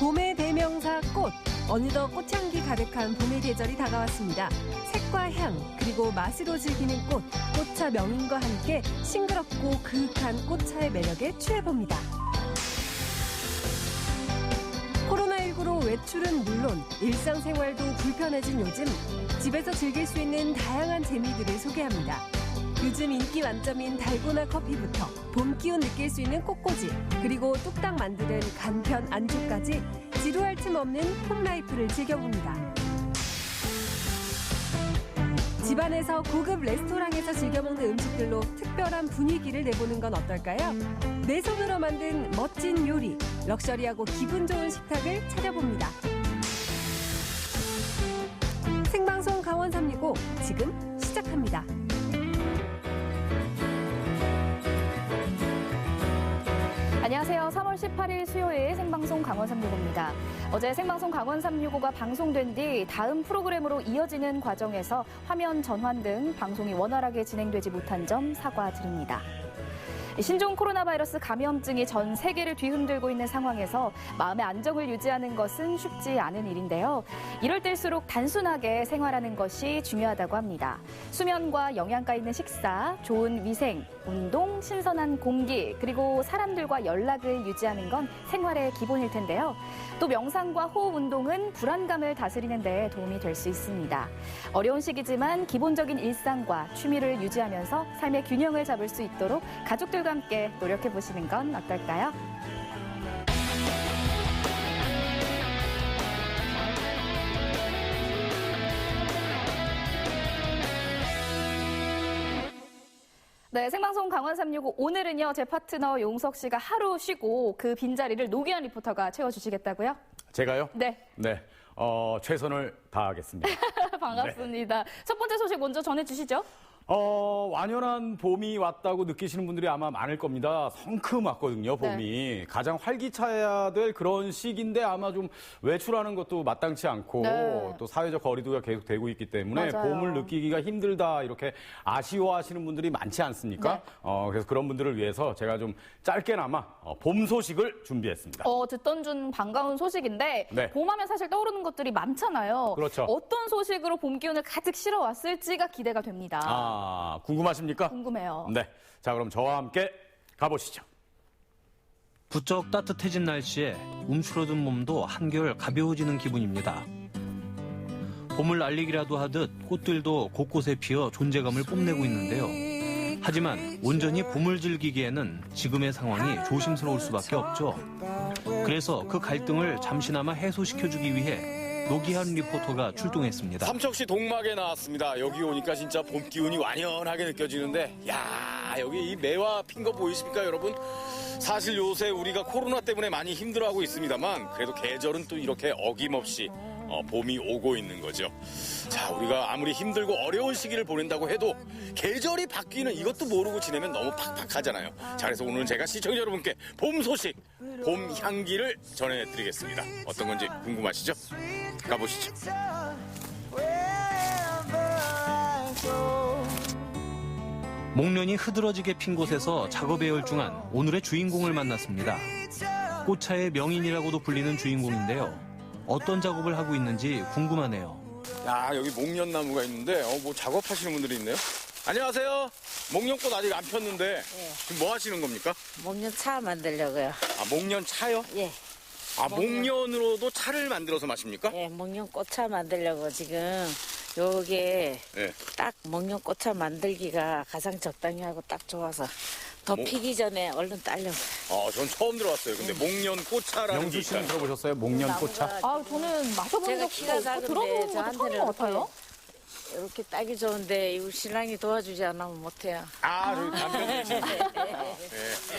봄의 대명사 꽃. 어느덧 꽃향기 가득한 봄의 계절이 다가왔습니다. 색과 향, 그리고 맛으로 즐기는 꽃. 꽃차 명인과 함께 싱그럽고 그윽한 꽃차의 매력에 취해봅니다. 코로나19로 외출은 물론 일상생활도 불편해진 요즘. 집에서 즐길 수 있는 다양한 재미들을 소개합니다. 요즘 인기 만점인 달고나 커피부터 봄 기운 느낄 수 있는 꽃꽂이, 그리고 뚝딱 만드는 간편 안주까지 지루할 틈 없는 홈라이프를 즐겨봅니다. 집안에서 고급 레스토랑에서 즐겨먹는 음식들로 특별한 분위기를 내보는 건 어떨까요? 내 손으로 만든 멋진 요리, 럭셔리하고 기분 좋은 식탁을 차려봅니다. 생방송 강원 365 지금 시작합니다. 안녕하세요. 3월 18일 수요일 생방송 강원 365입니다. 어제 생방송 강원 365가 방송된 뒤 다음 프로그램으로 이어지는 과정에서 화면 전환 등 방송이 원활하게 진행되지 못한 점 사과드립니다. 신종 코로나 바이러스 감염증이 전 세계를 뒤흔들고 있는 상황에서 마음의 안정을 유지하는 것은 쉽지 않은 일인데요. 이럴 때일수록 단순하게 생활하는 것이 중요하다고 합니다. 수면과 영양가 있는 식사, 좋은 위생, 운동, 신선한 공기, 그리고 사람들과 연락을 유지하는 건 생활의 기본일 텐데요. 또 명상과 호흡 운동은 불안감을 다스리는 데 도움이 될 수 있습니다. 어려운 시기지만 기본적인 일상과 취미를 유지하면서 삶의 균형을 잡을 수 있도록 가족들과 함께 노력해보시는 건 어떨까요? 네, 생방송 강원 365 오늘은요, 제 파트너 용석 씨가 하루 쉬고 그 빈자리를 노기현 리포터가 채워주시겠다고요? 제가요? 네. 네. 최선을 다하겠습니다. 반갑습니다. 네. 첫 번째 소식 먼저 전해주시죠. 완연한 봄이 왔다고 느끼시는 분들이 아마 많을 겁니다. 성큼 왔거든요, 봄이. 네. 가장 활기차야 될 그런 시기인데 아마 좀 외출하는 것도 마땅치 않고 네. 또 사회적 거리두기가 계속 되고 있기 때문에 맞아요. 봄을 느끼기가 힘들다 이렇게 아쉬워하시는 분들이 많지 않습니까? 네. 그래서 그런 분들을 위해서 제가 좀 짧게나마 봄 소식을 준비했습니다. 듣던 중 반가운 소식인데 네. 봄하면 사실 떠오르는 것들이 많잖아요. 그렇죠. 어떤 소식으로 봄 기운을 가득 실어왔을지가 기대가 됩니다. 궁금하십니까? 궁금해요. 네. 자, 그럼 저와 함께 가보시죠. 부쩍 따뜻해진 날씨에 움츠러든 몸도 한결 가벼워지는 기분입니다. 봄을 알리기라도 하듯 꽃들도 곳곳에 피어 존재감을 뽐내고 있는데요. 하지만 온전히 봄을 즐기기에는 지금의 상황이 조심스러울 수밖에 없죠. 그래서 그 갈등을 잠시나마 해소시켜주기 위해 노기현 리포터가 출동했습니다. 삼척시 동막에 나왔습니다. 여기 오니까 진짜 봄 기운이 완연하게 느껴지는데, 야, 여기 이 매화 핀 거 보이십니까, 여러분? 사실 요새 우리가 코로나 때문에 많이 힘들어하고 있습니다만 그래도 계절은 또 이렇게 어김없이 봄이 오고 있는 거죠. 자, 우리가 아무리 힘들고 어려운 시기를 보낸다고 해도 계절이 바뀌는 이것도 모르고 지내면 너무 팍팍하잖아요. 자, 그래서 오늘은 제가 시청자 여러분께 봄 소식, 봄 향기를 전해드리겠습니다. 어떤 건지 궁금하시죠? 가보시죠. 목련이 흐드러지게 핀 곳에서 작업에 열중한 오늘의 주인공을 만났습니다. 꽃차의 명인이라고도 불리는 주인공인데요. 어떤 작업을 하고 있는지 궁금하네요. 야, 여기 목련나무가 있는데 뭐 작업하시는 분들이 있네요. 안녕하세요. 목련꽃 아직 안 폈는데 지금 뭐 하시는 겁니까? 목련차 만들려고요. 목련 차요? 예. 목련으로도 차를 만들어서 마십니까? 예, 목련꽃차 만들려고 지금 요게 딱 목련꽃차 만들기가 가장 적당히 하고 딱 좋아서 더 피기 전에 얼른 따려고. 전 처음 들어봤어요. 근데 목련꽃차라는 게 영수 씨는 있어요. 들어보셨어요? 목련꽃차? 저는 마셔본 제가 적도 키가 없고 작은데 들어보는 것도 처음인 저한테는 것 같아요. 이렇게 따기 좋은데 이 신랑이 도와주지 않으면 못해요. 저기 남편분이시네.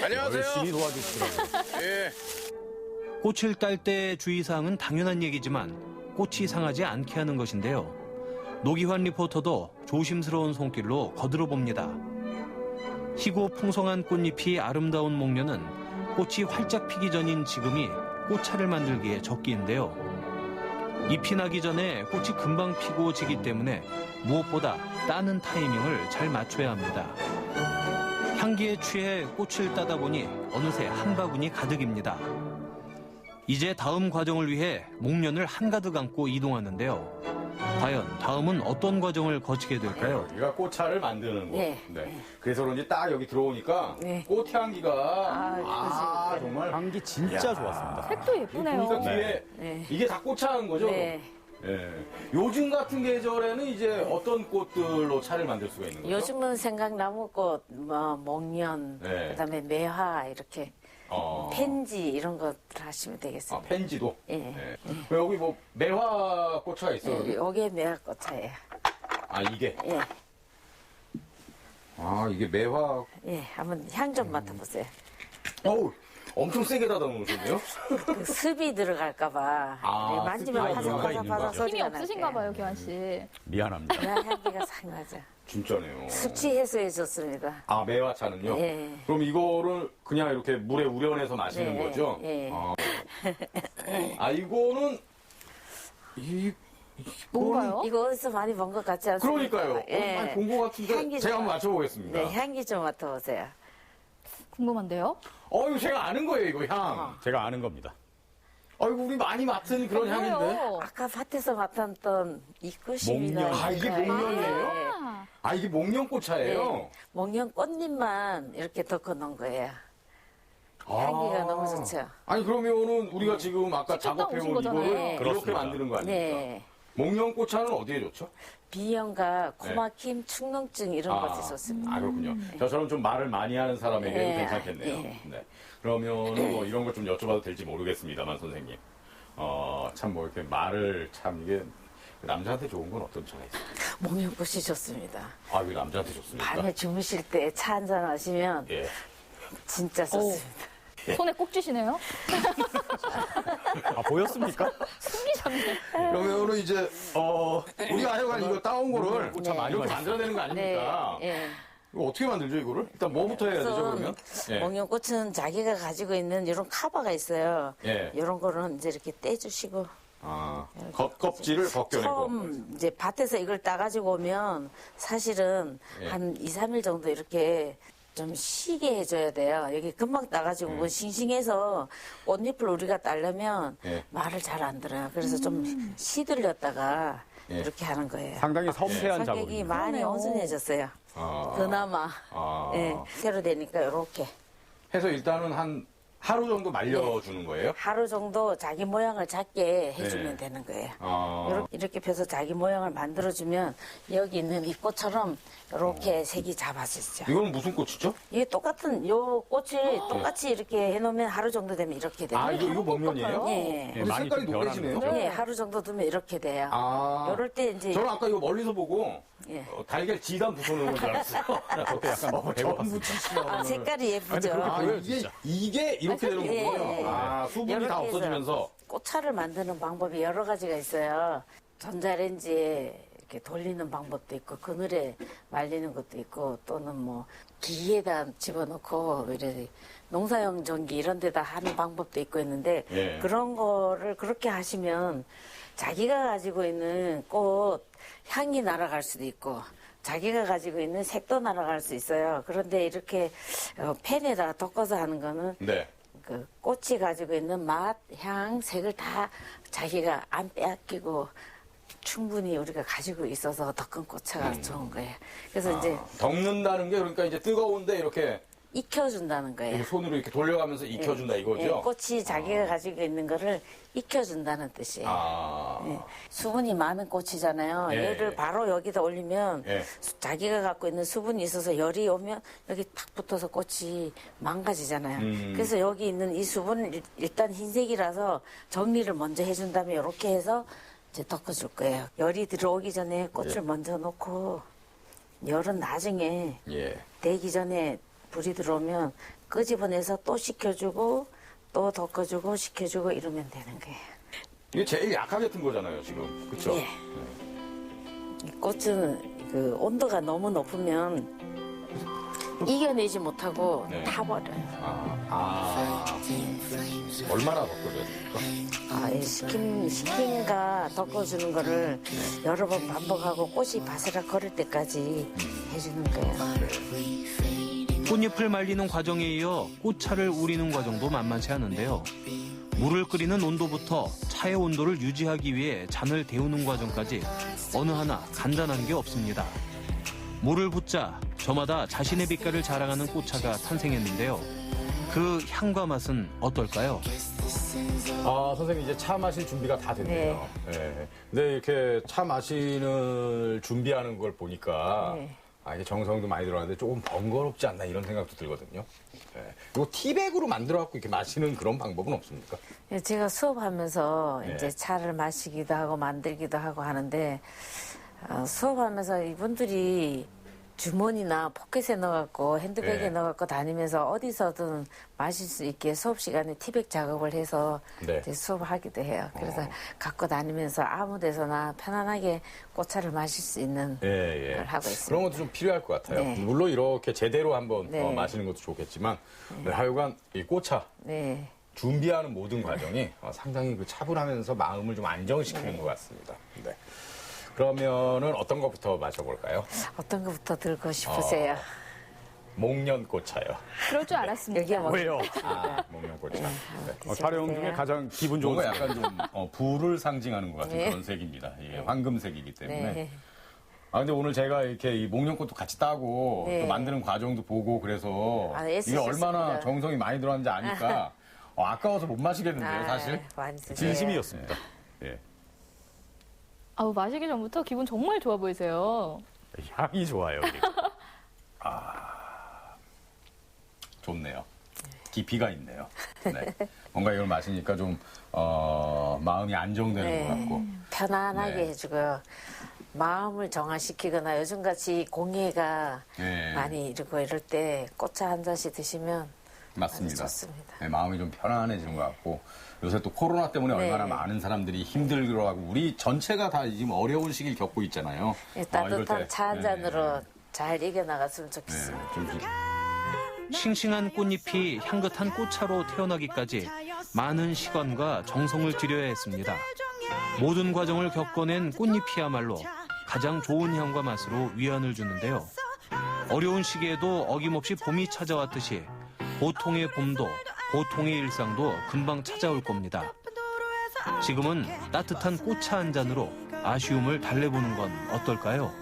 안녕하세요. 열심히 도와주시더라고요. 예. 꽃을 딸 때 주의사항은 당연한 얘기지만 꽃이 상하지 않게 하는 것인데요. 노기환 리포터도 조심스러운 손길로 거들어 봅니다. 희고 풍성한 꽃잎이 아름다운 목련은 꽃이 활짝 피기 전인 지금이 꽃차를 만들기에 적기인데요. 잎이 나기 전에 꽃이 금방 피고 지기 때문에 무엇보다 따는 타이밍을 잘 맞춰야 합니다. 향기에 취해 꽃을 따다 보니 어느새 한 바구니 가득입니다. 이제 다음 과정을 위해 목련을 한가득 안고 이동하는데요. 과연 다음은 어떤 과정을 거치게 될까요? 여기가 꽃차를 만드는 곳. 네. 그래서 그런지 딱 여기 들어오니까 네. 꽃향기가 정말 향기 진짜 좋았습니다. 색도 예쁘네요. 보니까 뒤에 네. 이게 다 꽃차인 거죠? 네. 예. 요즘 같은 계절에는 이제 어떤 꽃들로 차를 만들 수가 있는 거죠? 요즘은 생강나무꽃, 뭐 목련, 네. 그다음에 매화 이렇게 어. 펜지 이런 것들 하시면 아, 되겠습니다. 펜지도. 예. 예. 여기 뭐 매화 꽃차가 있어요. 여기? 요게 매화꽃차예요. 아 이게. 예. 아 이게 매화. 예. 한번 향 좀 맡아보세요. 어우 엄청 세게 닫아 놓으셨네요. 그 습이 들어갈까봐 아, 만지면 습이 이유가 있는 바삭바삭바삭 거죠. 힘이 소리가 날 없으신가 거예요. 봐요, 기환 씨. 미안합니다. 매화 향기가 상하죠. 진짜네요. 숙취 해소에 좋습니다. 아 매화차는요? 예. 그럼 이거를 그냥 이렇게 물에 우려내서 마시는 네, 거죠? 예. 아 이거는 뭔가요? 이거 어디서 많이 본 것 같지 않습니까? 그러니까요. 예. 많이 본 것 같은데 향기 제가 좀 한번 맞춰보겠습니다. 네, 향기 좀 맡아보세요. 궁금한데요? 이거 제가 아는 거예요 이거 향. 제가 아는 겁니다. 아이고 우리 많이 맡은 그런 향인데. 뭐예요? 아까 밭에서 맡았던 이 꽃입니다. 목련. 아, 이게 목련이에요? 아, 아 이게 목련꽃차예요? 네. 목련 꽃잎만 이렇게 덮어 놓은 거예요. 향기가 너무 좋죠. 아니 그러면은 우리가 지금 아까 직접 작업해온 따오신 거잖아요. 이거를 네. 이렇게 그렇습니다. 만드는 거 아닙니까? 네. 목련꽃차는 어디에 좋죠? 비염과 코막힘, 축농증 이런 것이 좋습니다. 아 그렇군요. 저처럼 좀 말을 많이 하는 사람에게는 네. 괜찮겠네요. 네. 네. 그러면은 뭐 이런 걸 좀 여쭤봐도 될지 모르겠습니다만 선생님. 참 뭐 이렇게 말을 참 이게 남자한테 좋은 건 어떤 차가 있어요? 목련꽃이 좋습니다. 아 이게 남자한테 좋습니까? 밤에 주무실 때 차 한잔 하시면 예. 진짜 좋습니다. 손에 꼭 쥐시네요? 아, 보였습니까? 그러면은 이제 우리가 하여간 이거 따온 거를 꽃차 많이 이렇게 마셨어요. 만들어내는 거 아닙니까? 예. 이거 어떻게 만들죠 이거를? 일단 뭐부터 해야 되죠 그러면? 예. 목련꽃은 자기가 가지고 있는 이런 카바가 있어요. 예. 이런 거는 이제 이렇게 떼주시고 아, 겉껍질을 벗겨내고. 처음 이제 밭에서 이걸 따가지고 오면 사실은 예. 한 2, 3일 정도 이렇게 좀 쉬게 해줘야 돼요. 여기 금방 따가지고 뭐 싱싱해서 꽃잎을 우리가 따려면 예. 말을 잘 안 들어요. 그래서 좀 시들렸다가 예. 이렇게 하는 거예요. 상당히 섬세한 성격이 작업입니다. 많이 그러네요. 온순해졌어요. 아. 그나마. 아. 예, 새로 되니까 이렇게 해서 일단은 한 하루 정도 말려주는 거예요? 하루 정도 자기 모양을 작게 해주면 네. 되는 거예요. 아. 이렇게 펴서 자기 모양을 만들어주면 여기 있는 이 꽃처럼 이렇게 색이 잡아지죠. 이거는 무슨 꽃이죠? 이게 똑같은 요 꽃을 똑같이 이렇게 해놓으면 하루 정도 되면 이렇게 돼요. 아, 이거 목련이에요? 예. 예, 근데 많이 색깔이 좀 변하는 노래지네요? 거죠? 예, 하루 정도 두면 이렇게 돼요. 아. 요럴 때 이제 저는 아까 이거 멀리서 보고 예. 달걀 지단 붙여놓은 줄 알았어요. 저도 약간 전 배고팠습니다. 부치시나 아, 색깔이 예쁘죠. 아, 보여요, 이게, 진짜. 이게 이렇게 되는 예, 거군요. 예. 아, 수분이 다 이렇게 해서 없어지면서. 꽃차를 만드는 방법이 여러 가지가 있어요. 전자레인지에 이렇게 돌리는 방법도 있고 그늘에 말리는 것도 있고 또는 뭐 기계에다 집어넣고 이래 농사용 전기 이런 데다 하는 방법도 있고 있는데 예. 그런 거를 그렇게 하시면 자기가 가지고 있는 꽃 향이 날아갈 수도 있고 자기가 가지고 있는 색도 날아갈 수 있어요. 그런데 이렇게 팬에다가 덮어서 하는 거는 네. 그 꽃이 가지고 있는 맛, 향, 색을 다 자기가 안 빼앗기고 충분히 우리가 가지고 있어서 더 큰 꽃차가 좋은 거예요. 그래서 이제 덮는다는 게 그러니까 이제 뜨거운데 이렇게 익혀준다는 거예요. 손으로 이렇게 돌려가면서 익혀준다 예, 이거죠? 꽃이 자기가 가지고 있는 거를 익혀준다는 뜻이에요. 아. 예, 수분이 많은 꽃이잖아요. 예, 얘를 예. 바로 여기다 올리면 예. 자기가 갖고 있는 수분이 있어서 열이 오면 여기 탁 붙어서 꽃이 망가지잖아요. 그래서 여기 있는 이 수분은 일단 흰색이라서 정리를 먼저 해준 다음에 이렇게 해서 이제 덮어줄 거예요. 열이 들어오기 전에 꽃을 먼저 놓고 열은 나중에 예. 되기 전에 불이 들어오면 끄집어내서 또 식혀주고 또 덮어주고 식혀주고 이러면 되는 거예요. 이게 제일 약하게 튼 거잖아요, 지금. 그쵸? 예. 이 꽃은 그 온도가 너무 높으면 이겨내지 못하고 네. 타버려요. 얼마나 덮어줘야 됩니까? 이 식힘과 덮어주는 거를 여러 번 반복하고 꽃이 바스락 거릴 때까지 해주는 거예요. 꽃잎을 말리는 과정에 이어 꽃차를 우리는 과정도 만만치 않은데요. 물을 끓이는 온도부터 차의 온도를 유지하기 위해 잔을 데우는 과정까지 어느 하나 간단한 게 없습니다. 물을 붓자 저마다 자신의 빛깔을 자랑하는 꽃차가 탄생했는데요. 그 향과 맛은 어떨까요? 아, 선생님 이제 차 마실 준비가 다 됐네요. 네. 근데 이렇게 차 마시는 준비하는 걸 보니까 네. 아, 이게 정성도 많이 들어가는데 조금 번거롭지 않나 이런 생각도 들거든요. 네. 이거 티백으로 만들어갖고 이렇게 마시는 그런 방법은 없습니까? 예, 제가 수업하면서 네. 이제 차를 마시기도 하고 만들기도 하고 하는데 수업하면서 이분들이 주머니나 포켓에 넣어갖고 핸드백에 네. 넣어갖고 다니면서 어디서든 마실 수 있게 수업 시간에 티백 작업을 해서 네. 이제 수업하기도 해요. 그래서 갖고 다니면서 아무 데서나 편안하게 꽃차를 마실 수 있는 예, 걸 하고 있습니다. 그런 것도 좀 필요할 것 같아요. 네. 물론 이렇게 제대로 한번 네. 마시는 것도 좋겠지만 하여간 이 꽃차 네. 준비하는 모든 과정이 상당히 그 차분하면서 마음을 좀 안정시키는 것 같습니다. 네. 그러면은 어떤 것부터 마셔볼까요? 어떤 것부터 들고 싶으세요? 목련꽃차요. 그럴 줄 알았습니다. 여기에 뭐 왜요? 아, 목련꽃차. 네. 촬영 중에 가장 기분 좋은 뭔가 약간 좀 불을 상징하는 것 같은 네. 그런 색입니다. 이게 황금색이기 때문에. 네. 아, 근데 오늘 제가 이렇게 이 목련꽃도 같이 따고 네. 또 만드는 과정도 보고 그래서 아, 이게 애쓰셨습니다. 얼마나 정성이 많이 들어갔는지 아니까 아까워서 못 마시겠는데요, 사실. 많이 드세요. 진심이었습니다. 예. 아우, 마시기 전부터 기분 정말 좋아 보이세요. 향이 좋아요. 그리고. 좋네요. 깊이가 있네요. 네. 뭔가 이걸 마시니까 좀 마음이 안정되는 네. 것 같고. 편안하게 네. 해주고요. 마음을 정화시키거나 요즘같이 공해가 네. 많이 이러고 이럴 때 꽃차 한 잔씩 드시면 맞습니다. 아주 좋습니다. 네, 마음이 좀 편안해지는 것 같고 요새 또 코로나 때문에 네. 얼마나 많은 사람들이 힘들어하고 우리 전체가 다 지금 어려운 시기를 겪고 있잖아요. 예, 이럴 따뜻한 때, 차 한 네, 잔으로 잘 이겨나갔으면 네, 좋겠습니다. 좀 싱싱한 꽃잎이 향긋한 꽃차로 태어나기까지 많은 시간과 정성을 들여야 했습니다. 모든 과정을 겪어낸 꽃잎이야말로 가장 좋은 향과 맛으로 위안을 주는데요. 어려운 시기에도 어김없이 봄이 찾아왔듯이 보통의 봄도 보통의 일상도 금방 찾아올 겁니다. 지금은 따뜻한 꽃차 한 잔으로 아쉬움을 달래보는 건 어떨까요?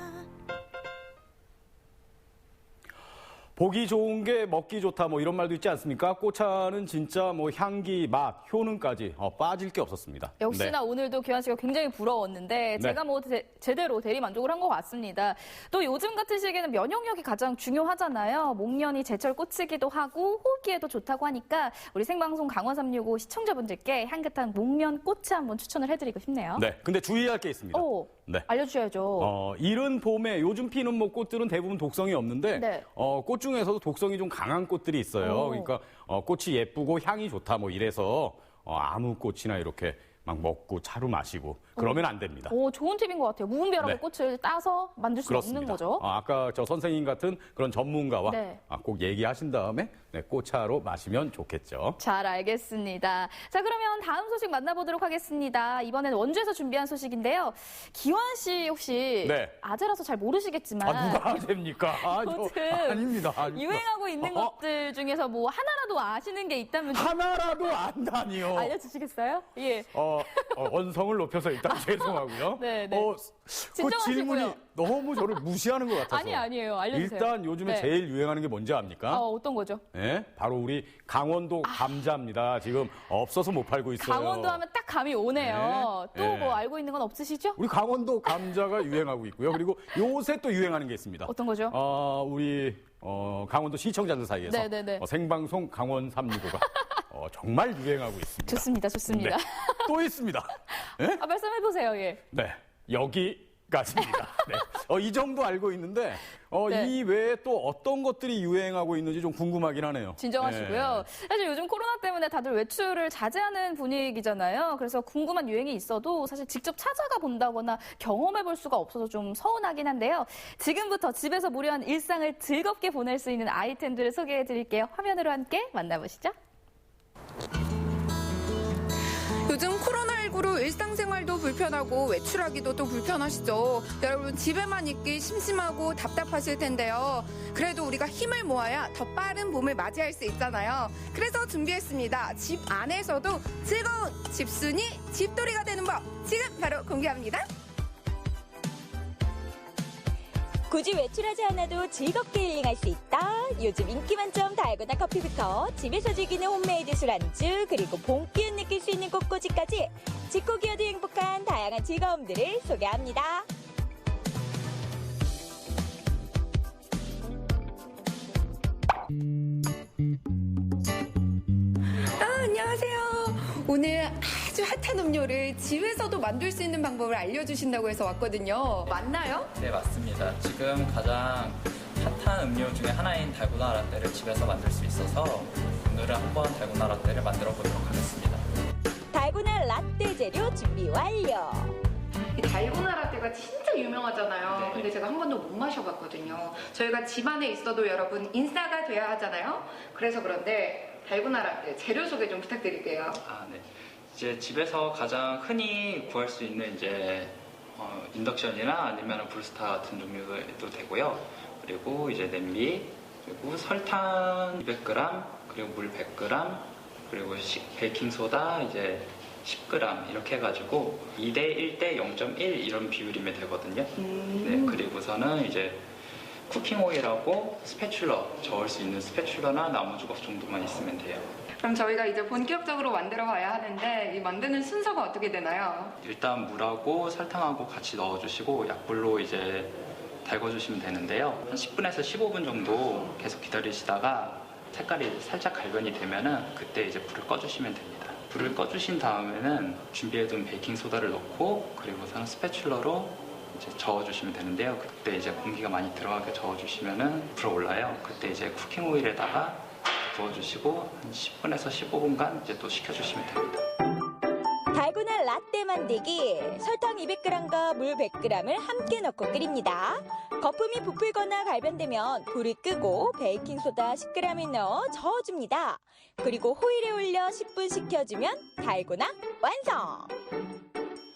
보기 좋은 게 먹기 좋다 뭐 이런 말도 있지 않습니까? 꽃차는 진짜 뭐 향기, 맛, 효능까지 빠질 게 없었습니다. 역시나 네. 오늘도 규환 씨가 굉장히 부러웠는데 제가 뭐 제대로 대리 만족을 한 것 같습니다. 또 요즘 같은 시기에는 면역력이 가장 중요하잖아요. 목련이 제철 꽃이기도 하고 호흡기에도 좋다고 하니까 우리 생방송 강원 365 시청자분들께 향긋한 목련 꽃차 한번 추천을 해드리고 싶네요. 네, 근데 주의할 게 있습니다. 오, 네. 알려주셔야죠. 이른 봄에 요즘 피는 뭐 꽃들은 대부분 독성이 없는데 네. 꽃 중에서도 독성이 좀 강한 꽃들이 있어요. 오. 그러니까 꽃이 예쁘고 향이 좋다 뭐 이래서 아무 꽃이나 이렇게 막 먹고 차로 마시고 그러면 안 됩니다. 오, 좋은 팁인 것 같아요. 무분별하게 네. 꽃을 따서 만들 수 없는 그렇습니다. 거죠. 아까 저 선생님 같은 그런 전문가와 네. 꼭 얘기하신 다음에 꽃차로 마시면 좋겠죠. 잘 알겠습니다. 자, 그러면 다음 소식 만나보도록 하겠습니다. 이번엔 원주에서 준비한 소식인데요. 기환 씨 혹시 네. 아재라서 잘 모르시겠지만 누가 됩니까? 요즘 아닙니다. 유행하고 있는 것들 중에서 뭐 하나라도 아시는 게 있다면 좀 하나라도 안다니요. 알려주시겠어요? 예. 언성을 높여서 일단 죄송하고요. 네, 네. 그 진정하시고요. 질문이 너무 저를 무시하는 것 같아서. 아니에요. 알려주세요. 일단 요즘에 네. 제일 유행하는 게 뭔지 압니까? 어떤 거죠? 네, 바로 우리 강원도 감자입니다. 지금 없어서 못 팔고 있어요. 강원도 하면 딱 감이 오네요. 네. 또 네. 뭐 알고 있는 건 없으시죠? 우리 강원도 감자가 유행하고 있고요. 그리고 요새 또 유행하는 게 있습니다. 어떤 거죠? 우리 강원도 시청자들 사이에서 네네네. 생방송 강원 365가 정말 유행하고 있습니다. 좋습니다. 네. 또 있습니다. 네? 말씀해보세요, 예. 네, 여기까지입니다. 네. 이 정도 알고 있는데 네. 이 외에 또 어떤 것들이 유행하고 있는지 좀 궁금하긴 하네요. 진정하시고요. 네. 사실 요즘 코로나 때문에 다들 외출을 자제하는 분위기잖아요. 그래서 궁금한 유행이 있어도 사실 직접 찾아가 본다거나 경험해 볼 수가 없어서 좀 서운하긴 한데요. 지금부터 집에서 무료한 일상을 즐겁게 보낼 수 있는 아이템들을 소개해 드릴게요. 화면으로 함께 만나보시죠. 요즘 코로나19로 일상생활도 불편하고 외출하기도 또 불편하시죠. 여러분 집에만 있기 심심하고 답답하실 텐데요. 그래도 우리가 힘을 모아야 더 빠른 봄을 맞이할 수 있잖아요. 그래서 준비했습니다. 집 안에서도 즐거운 집순이, 집돌이가 되는 법 지금 바로 공개합니다. 굳이 외출하지 않아도 즐겁게 힐링할 수 있다. 요즘 인기 만점 달고나 커피부터 집에서 즐기는 홈메이드 술안주, 그리고 봄 기운 느낄 수 있는 꽃꽂이까지 짚고 기어도 행복한 다양한 즐거움들을 소개합니다. 안녕하세요. 오늘 아주 핫한 음료를 집에서도 만들 수 있는 방법을 알려주신다고 해서 왔거든요. 맞나요? 네, 맞습니다. 지금 가장 핫한 음료 중에 하나인 달고나 라떼를 집에서 만들 수 있어서 오늘은 한번 달고나 라떼를 만들어 보도록 하겠습니다. 달고나 라떼 재료 준비 완료. 이 달고나 라떼가 진짜 유명하잖아요. 네. 근데 제가 한 번도 못 마셔봤거든요. 저희가 집안에 있어도 여러분 인싸가 돼야 하잖아요. 그래서 그런데 달고나 라떼 재료 소개 좀 부탁드릴게요. 네. 이제 집에서 가장 흔히 구할 수 있는 이제 인덕션이나 아니면 브루스타 같은 종류도 되고요. 그리고 이제 냄비, 그리고 설탕 200g, 그리고 물 100g, 그리고 베이킹 소다 이제 10g 이렇게 해가지고 2대 1대 0.1 이런 비율이면 되거든요. 네, 그리고서는 이제 쿠킹 오일하고 스패츌러, 저을 수 있는 스패츌러나 나무주걱 정도만 있으면 돼요. 그럼 저희가 이제 본격적으로 만들어 봐야 하는데 이 만드는 순서가 어떻게 되나요? 일단 물하고 설탕하고 같이 넣어주시고 약불로 이제 달궈주시면 되는데요. 한 10분에서 15분 정도 계속 기다리시다가 색깔이 살짝 갈변이 되면은 그때 이제 불을 꺼주시면 됩니다. 불을 꺼주신 다음에는 준비해둔 베이킹 소다를 넣고 그리고서는 스패츌러로 이제 저어주시면 되는데요. 그때 이제 공기가 많이 들어가게 저어주시면은 불어올라요. 그때 이제 쿠킹 오일에다가 부어주시고 한 10분에서 15분간 이제 또 식혀주시면 됩니다. 달고나 라떼 만들기. 설탕 200g과 물 100g을 함께 넣고 끓입니다. 거품이 부풀거나 갈변되면 불을 끄고 베이킹소다 10g을 넣어 저어줍니다. 그리고 호일에 올려 10분 식혀주면 달고나 완성!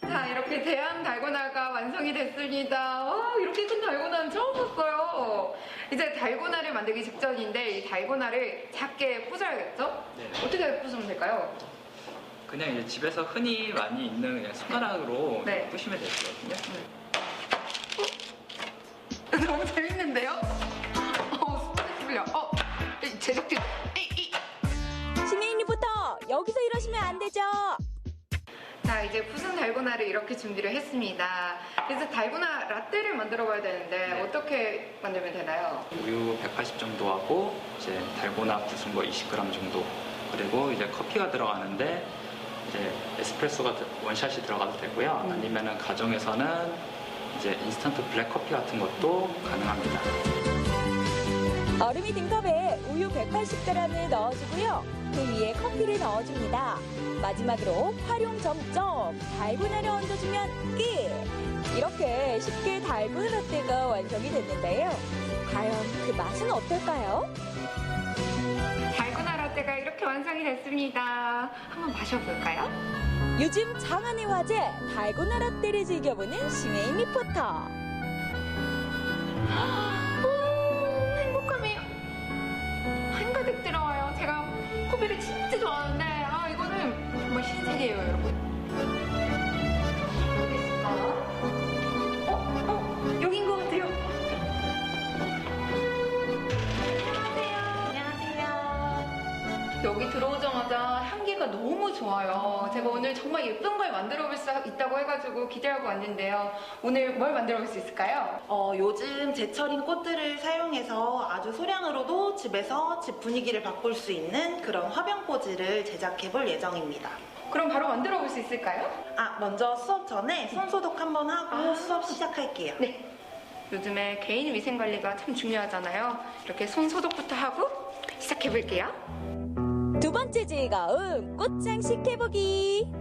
자, 이렇게 대한 달고나가 완성이 됐습니다. 이렇게 큰 달고나는 처음 봤어요. 이제 달고나를 만들기 직전인데 이 달고나를 작게 부숴야겠죠? 네. 어떻게 부수면 될까요? 그냥 이제 집에서 흔히 많이 있는 그냥 손가락으로 네. 부시면 되거든요. 너무 재밌는데요? 풀려. 제작진. 신혜인 리포터, 여기서 이러시면 안 되죠? 자, 이제 부순 달고나를 이렇게 준비를 했습니다. 그래서 달고나 라떼를 만들어 봐야 되는데 네. 어떻게 만들면 되나요? 우유 180 정도 하고 이제 달고나 부순 거 20g 정도 그리고 이제 커피가 들어가는데 이제 에스프레소가 원샷이 들어가도 되고요. 아니면은 가정에서는 이제 인스턴트 블랙 커피 같은 것도 가능합니다. 얼음이 든 컵에 우유 180g을 넣어주고요. 그 위에 커피를 넣어줍니다. 마지막으로 활용 점점 달고나를 얹어주면 끝! 이렇게 쉽게 달고나 라떼가 완성이 됐는데요. 과연 그 맛은 어떨까요? 달고나 라떼가 이렇게 완성이 됐습니다. 한번 마셔볼까요? 요즘 장안의 화제 달고나 라떼를 즐겨보는 심혜인 리포터. 행복함이 한가득 들어와요. 제가 커피를 진짜 좋아하는데 이거는 정말 신세계예요, 여러분. 어디 있을까? 여긴 것 같아요. 여기 들어오자마자 향기가 너무 좋아요. 제가 오늘 정말 예쁜 걸 만들어 볼 수 있다고 해가지고 기대하고 왔는데요. 오늘 뭘 만들어 볼 수 있을까요? 요즘 제철인 꽃들을 사용해서 아주 소량으로도 집에서 집 분위기를 바꿀 수 있는 그런 화병꽂이를 제작해 볼 예정입니다. 그럼 바로 만들어 볼 수 있을까요? 먼저 수업 전에 손 소독 한번 하고 수업 시작할게요. 네. 요즘에 개인 위생 관리가 참 중요하잖아요. 이렇게 손 소독부터 하고 시작해 볼게요. 두 번째 즐거움 꽃장식 해보기.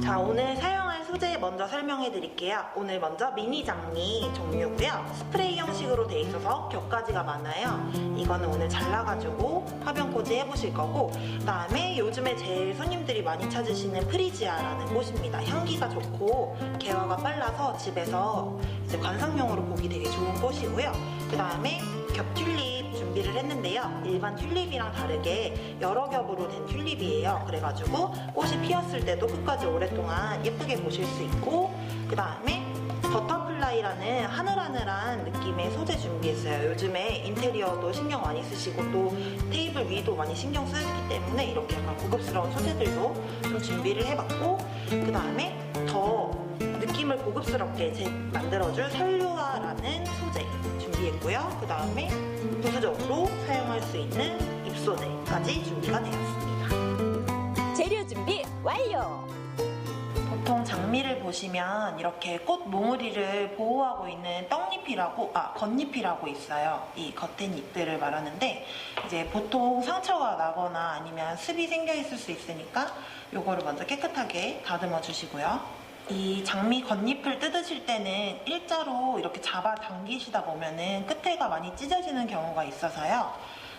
자, 오늘 사용할 소재 먼저 설명해 드릴게요. 오늘 먼저 미니 장미 종류고요. 스프레이 형식으로 돼 있어서 겹가지가 많아요. 이거는 오늘 잘라가지고 화병꽂이 해보실 거고, 그다음에 요즘에 제일 손님들이 많이 찾으시는 프리지아라는 꽃입니다. 향기가 좋고 개화가 빨라서 집에서 이제 관상용으로 보기 되게 좋은 꽃이고요. 그다음에 겹 튤립 준비를 했는데요. 일반 튤립이랑 다르게 여러 겹으로 된 튤립이에요. 그래가지고 꽃이 피었을 때도 끝까지 오랫동안 예쁘게 보실 수 있고, 그 다음에 버터플라이라는 하늘하늘한 느낌의 소재 준비했어요. 요즘에 인테리어도 신경 많이 쓰시고 또 테이블 위도 많이 신경 쓰시기 때문에 이렇게 약간 고급스러운 소재들도 좀 준비를 해봤고, 그 다음에 더 느낌을 고급스럽게 만들어줄 설류화라는 소재 준비했고요. 그 다음에 부수적으로 사용할 수 있는 잎소재까지 준비가 되었습니다. 재료 준비 완료! 보통 장미를 보시면 이렇게 꽃 몽우리를 보호하고 있는 겉잎이라고 있어요. 이 겉엔 잎들을 말하는데, 이제 보통 상처가 나거나 아니면 습이 생겨 있을 수 있으니까 요거를 먼저 깨끗하게 다듬어 주시고요. 이 장미 겉잎을 뜯으실 때는 일자로 이렇게 잡아 당기시다 보면은 끝에가 많이 찢어지는 경우가 있어서요.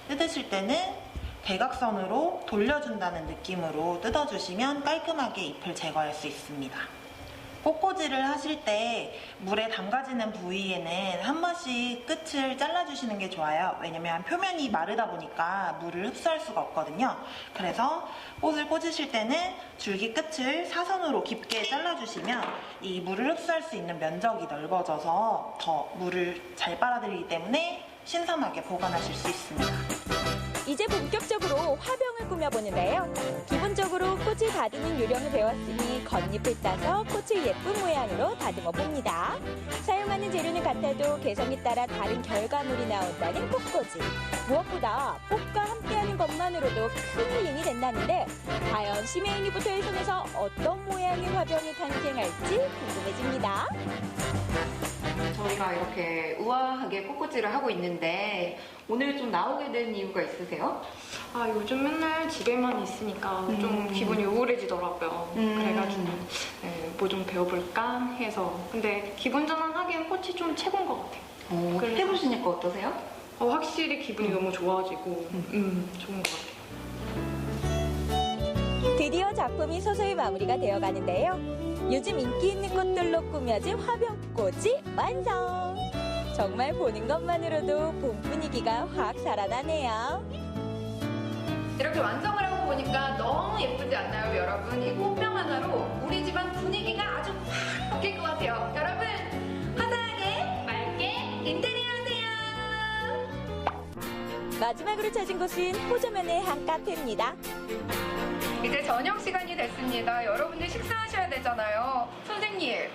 뜯으실 때는 대각선으로 돌려준다는 느낌으로 뜯어주시면 깔끔하게 잎을 제거할 수 있습니다. 꽃꽂이를 하실 때 물에 담가지는 부위에는 한 번씩 끝을 잘라주시는 게 좋아요. 왜냐면 표면이 마르다 보니까 물을 흡수할 수가 없거든요. 그래서 꽃을 꽂으실 때는 줄기 끝을 사선으로 깊게 잘라주시면 이 물을 흡수할 수 있는 면적이 넓어져서 더 물을 잘 빨아들이기 때문에 신선하게 보관하실 수 있습니다. 이제 본격적으로 화병을 꾸며보는데요. 기본적으로 꽃을 다듬는 요령을 배웠으니 겉잎을 따서 꽃을 예쁜 모양으로 다듬어 봅니다. 사용하는 재료는 같아도 개성에 따라 다른 결과물이 나온다는 꽃꽂이. 무엇보다 꽃과 함께하는 것만으로도 큰 힘이 된다는데, 과연 심혜인이부터의 손에서 어떤 모양의 화병이 탄생할지 궁금해집니다. 저희가 이렇게 우아하게 꽃꽂이를 하고 있는데 오늘 좀 나오게 된 이유가 있으세요? 요즘 맨날 집에만 있으니까 좀 기분이 우울해지더라고요. 그래가지고 뭐 좀 배워볼까 해서. 근데 기분 전환하기엔 꽃이 좀 최고인 것 같아요. 해보시니까 어떠세요? 확실히 기분이 너무 좋아지고 좋은 것 같아요. 드디어 작품이 서서히 마무리가 되어가는데요. 요즘 인기 있는 꽃들로 꾸며진 화병꽃이 완성! 정말 보는 것만으로도 봄 분위기가 확 살아나네요. 이렇게 완성을 하고 보니까 너무 예쁘지 않나요, 여러분? 이 꽃병 하나로 우리 집안 분위기가 아주 확 바뀔 것 같아요. 여러분, 화사하게, 맑게 인테리어 하세요! 마지막으로 찾은 곳은 호저면의 한 카페입니다. 이제 저녁 시간이 됐습니다. 여러분들 식사하셔야 되잖아요. 선생님,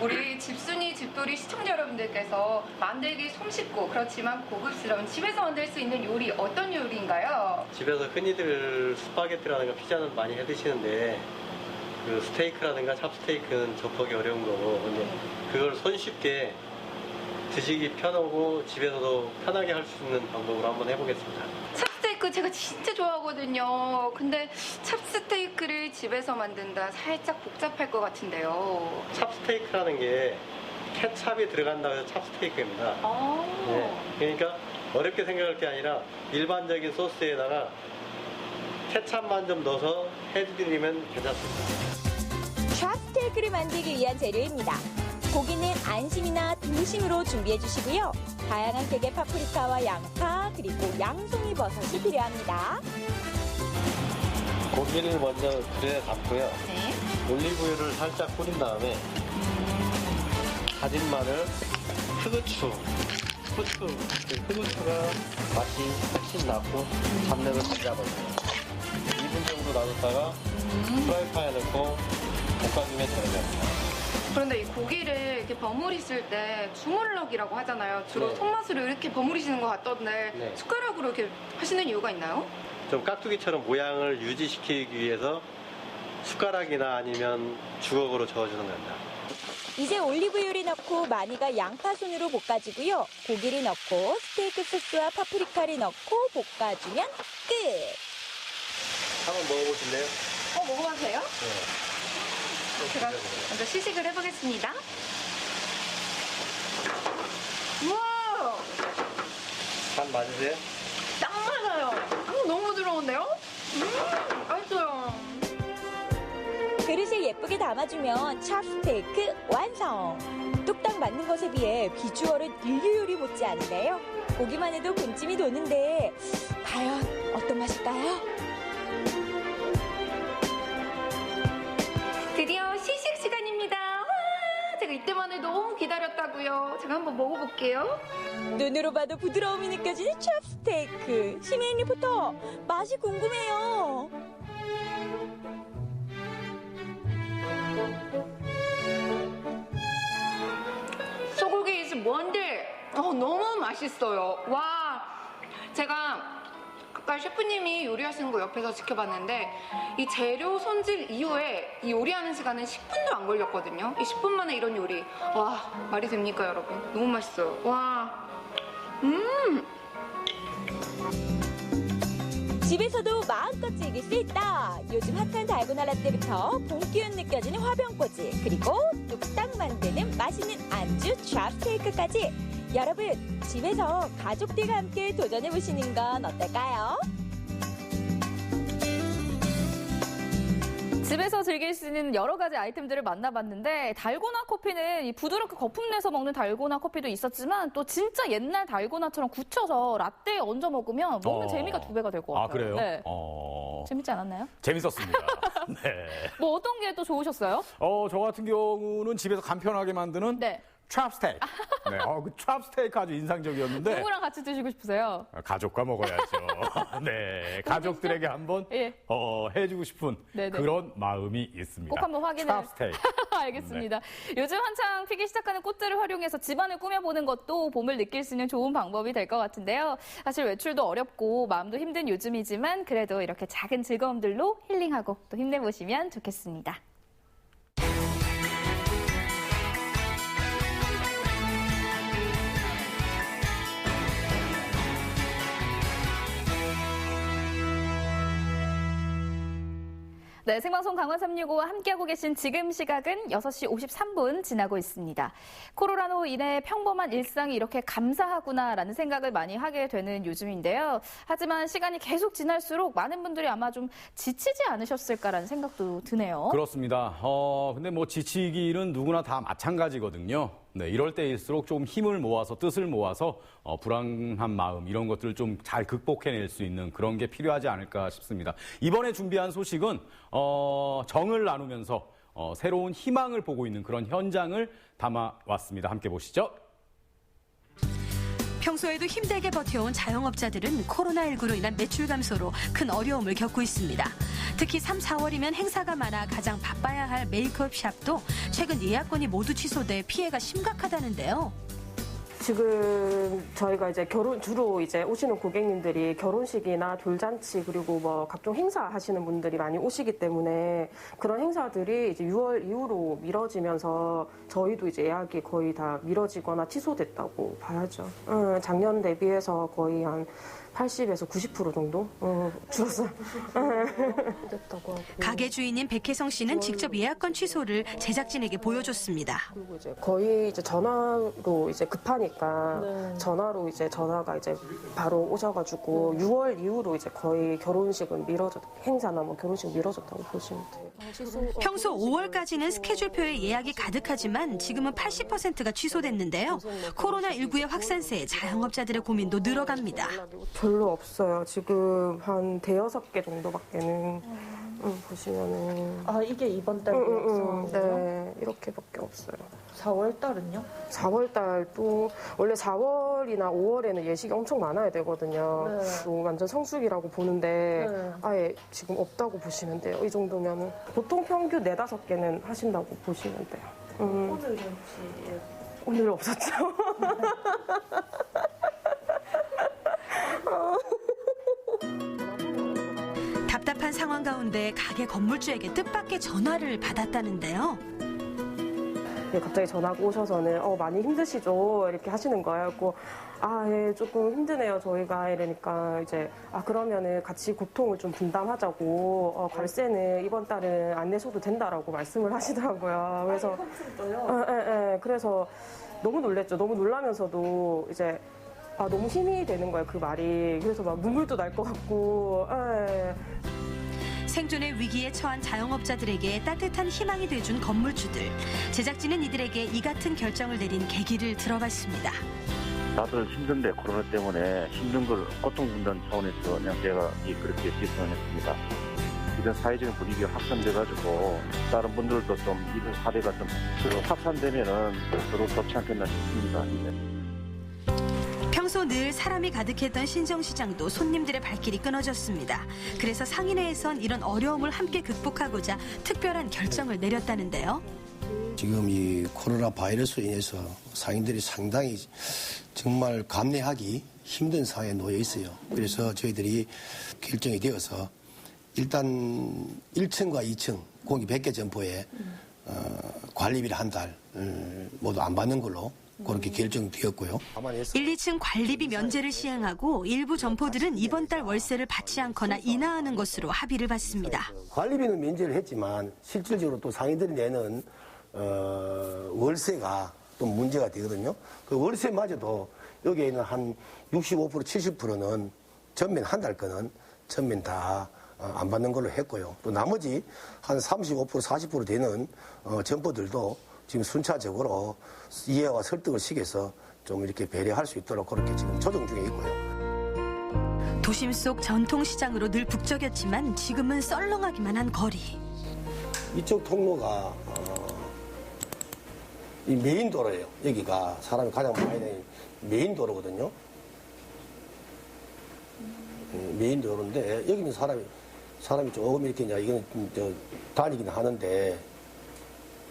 우리 집순이 집돌이 시청자 여러분들께서 만들기 손쉽고 그렇지만 고급스러운 집에서 만들 수 있는 요리 어떤 요리인가요? 집에서 흔히들 스파게티라든가 피자는 많이 해 드시는데 그 스테이크라든가 찹스테이크는 접하기 어려운 거고, 근데 그걸 손쉽게 드시기 편하고 집에서도 편하게 할 수 있는 방법으로 한번 해보겠습니다. 찹스테이크 제가 진짜 좋아하거든요. 근데 찹스테이크를 집에서 만든다 살짝 복잡할 것 같은데요. 찹스테이크라는 게 케찹이 들어간다고 해서 찹스테이크입니다. 네, 그러니까 어렵게 생각할 게 아니라 일반적인 소스에다가 케찹만 좀 넣어서 해드리면 괜찮습니다. 찹스테이크를 만들기 위한 재료입니다. 고기는 안심이나 등심으로 준비해 주시고요. 다양한 색의 파프리카와 양파, 그리고 양송이 버섯이 필요합니다. 고기를 먼저 그릇에 담고요. 올리브유를 살짝 뿌린 다음에 다진 마늘, 후추. 후추가 맛이 훨씬 나고 잡내를 잘 잡아요. 2분 정도 놔뒀다가 프라이팬에 넣고 볶아주면 되는 그런데 이 고기를 이렇게 버무리실 때 주물럭이라고 하잖아요. 주로 네. 손맛으로 이렇게 버무리시는 것 같던데 네. 숟가락으로 이렇게 하시는 이유가 있나요? 좀 깍두기처럼 모양을 유지시키기 위해서 숟가락이나 아니면 주걱으로 저어주는 겁니다. 이제 올리브유를 넣고 마늘과 양파 순으로 볶아주고요. 고기를 넣고 스테이크 소스와 파프리카를 넣고 볶아주면 끝! 한번 먹어보실래요? 먹어봐도 돼요? 네. 제가 먼저 시식을 해보겠습니다. 우와! 간 맞으세요? 딱 맞아요. 너무 부드러운데요? 맛있어요. 그릇에 예쁘게 담아주면 찹스테이크 완성! 뚝딱 맞는 것에 비해 비주얼은 인류 요리 못지않은데요. 보기만 해도 군침이 도는데 과연 어떤 맛일까요? 드디어 시식 시간입니다. 와, 제가 이때만을 너무 기다렸다고요. 제가 한번 먹어볼게요. 눈으로 봐도 부드러움이 느껴지는 찹스테이크. 심혜인 리포터, 맛이 궁금해요. 소고기 is 뭔데? 너무 맛있어요. 와, 제가 아까 셰프님이 요리하시는 거 옆에서 지켜봤는데 이 재료 손질 이후에 이 요리하는 시간은 10분도 안 걸렸거든요. 이 10분 만에 이런 요리. 와, 말이 됩니까, 여러분? 너무 맛있어요. 와, 집에서도 마음껏 즐길 수 있다. 요즘 핫한 달고나 라떼부터 봄 기운 느껴지는 화병꼬지, 그리고 뚝딱 만드는 맛있는 안주 찹스테이크까지. 여러분, 집에서 가족들과 함께 도전해보시는 건 어떨까요? 집에서 즐길 수 있는 여러 가지 아이템들을 만나봤는데 달고나 커피는 이 부드럽게 거품 내서 먹는 달고나 커피도 있었지만 또 진짜 옛날 달고나처럼 굳혀서 라떼에 얹어 먹으면 먹는 재미가 2배가 될 것 같아요. 아, 그래요? 네. 재밌지 않았나요? 재밌었습니다. 네. 뭐 어떤 게 또 좋으셨어요? 저 같은 경우는 집에서 간편하게 만드는 네. 찹스테이크. 네, 그 찹스테이크 아주 인상적이었는데. 누구랑 같이 드시고 싶으세요? 가족과 먹어야죠. 네, 가족들에게 한번 예. 해주고 싶은 네네. 그런 마음이 있습니다. 꼭 한번 확인을. 찹스테이크. 알겠습니다. 요즘 한창 피기 시작하는 꽃들을 활용해서 집안을 꾸며보는 것도 봄을 느낄 수 있는 좋은 방법이 될 것 같은데요. 사실 외출도 어렵고 마음도 힘든 요즘이지만 그래도 이렇게 작은 즐거움들로 힐링하고 또 힘내보시면 좋겠습니다. 네, 생방송 강원 365와 함께하고 계신 지금 시각은 6시 53분 지나고 있습니다. 코로나로 인해 평범한 일상이 이렇게 감사하구나라는 생각을 많이 하게 되는 요즘인데요. 하지만 시간이 계속 지날수록 많은 분들이 아마 좀 지치지 않으셨을까라는 생각도 드네요. 그렇습니다. 근데 뭐 지치기는 누구나 다 마찬가지거든요. 네, 이럴 때일수록 좀 힘을 모아서 뜻을 모아서 불안한 마음 이런 것들을 좀 잘 극복해낼 수 있는 그런 게 필요하지 않을까 싶습니다. 이번에 준비한 소식은 정을 나누면서 새로운 희망을 보고 있는 그런 현장을 담아왔습니다. 함께 보시죠. 평소에도 힘들게 버텨온 자영업자들은 코로나19로 인한 매출 감소로 큰 어려움을 겪고 있습니다. 특히 3, 4월이면 행사가 많아 가장 바빠야 할 메이크업 샵도 최근 예약건이 모두 취소돼 피해가 심각하다는데요. 지금 저희가 이제 주로 이제 오시는 고객님들이 결혼식이나 돌잔치 그리고 뭐 각종 행사 하시는 분들이 많이 오시기 때문에 그런 행사들이 이제 6월 이후로 미뤄지면서 저희도 이제 예약이 거의 다 미뤄지거나 취소됐다고 봐야죠. 작년 대비해서 거의 한 80에서 90% 정도 줄었어요. 됐다고 하고. 가게 주인인 백혜성 씨는 직접 예약건 취소를 제작진에게 보여줬습니다. 그리고 이제 거의 이제 전화로 이제 급하니까 전화로 이제 전화가 이제 바로 오셔가지고 6월 이후로 이제 거의 결혼식은 행사나 뭐 결혼식 미뤄졌다고 보시면 돼요. 평소 5월까지는 스케줄표에 예약이 가득하지만 지금은 80%가 취소됐는데요. 코로나19의 확산세에 자영업자들의 고민도 늘어갑니다. 별로 없어요. 지금 한 5-6개 정도밖에는 보시면은. 아, 이게 이번 달이었어요? 네, 이렇게밖에 없어요. 4월 달은요? 4월 달도 원래 4월이나 5월에는 예식이 엄청 많아야 되거든요. 네. 또 완전 성수기라고 보는데 네. 아예 지금 없다고 보시면 돼요. 이 정도면은 보통 평균 4-5개는 하신다고 보시면 돼요. 오늘은 혹시 오늘 없었죠. 답답한 상황 가운데 가게 건물주에게 뜻밖의 전화를 받았다는데요. 갑자기 전화가 오셔서는 많이 힘드시죠? 이렇게 하시는 거예요. 그래서 예, 조금 힘드네요, 저희가. 이러니까 이제 그러면은 같이 고통을 좀 분담하자고 관세는 이번 달은 안 내셔도 된다라고 말씀을 하시더라고요. 그래서 그래서 너무 놀랬죠. 너무 놀라면서도 이제 너무 힘이 되는 거예요, 그 말이. 그래서 막 눈물도 날 것 같고. 생존의 위기에 처한 자영업자들에게 따뜻한 희망이 돼준 건물주들. 제작진은 이들에게 이 같은 결정을 내린 계기를 들어봤습니다. 다들 힘든데 코로나 때문에 힘든 걸 고통 분담 차원에서 그냥 제가 그렇게 지원했습니다. 이런 사회적인 분위기가 확산돼가지고 다른 분들도 좀 이런 사례가 좀 확산되면은 서로 좋지 않겠나 싶습니다. 평소 늘 사람이 가득했던 신정시장도 손님들의 발길이 끊어졌습니다. 그래서 상인회에선 이런 어려움을 함께 극복하고자 특별한 결정을 내렸다는데요. 지금 이 코로나 바이러스로 인해서 상인들이 상당히 정말 감내하기 힘든 상황에 놓여 있어요. 그래서 저희들이 결정이 되어서 일단 1층과 2층 공기 100개 점포에 관리비를 한 달 모두 안 받는 걸로 그렇게 결정되었고요. 1, 2층 관리비 면제를 시행하고 일부 점포들은 이번 달 월세를 받지 않거나 인하하는 것으로 합의를 봤습니다. 관리비는 면제를 했지만 실질적으로 또 상인들이 내는 월세가 또 문제가 되거든요. 그 월세마저도 여기에 있는 한 65%, 70%는 전면 한 달 거는 전면 다 안 받는 걸로 했고요. 또 나머지 한 35%, 40% 되는 점포들도 지금 순차적으로 이해와 설득을 시켜서 좀 이렇게 배려할 수 있도록 그렇게 지금 조정 중에 있고요. 도심 속 전통시장으로 늘 북적였지만 지금은 썰렁하기만 한 거리. 이쪽 통로가 이 메인 도로예요. 여기가 사람이 가장 많이 다니는 메인 도로거든요. 메인 도로인데 여기는 사람이 조금 이렇게 이제 이건 다니긴 하는데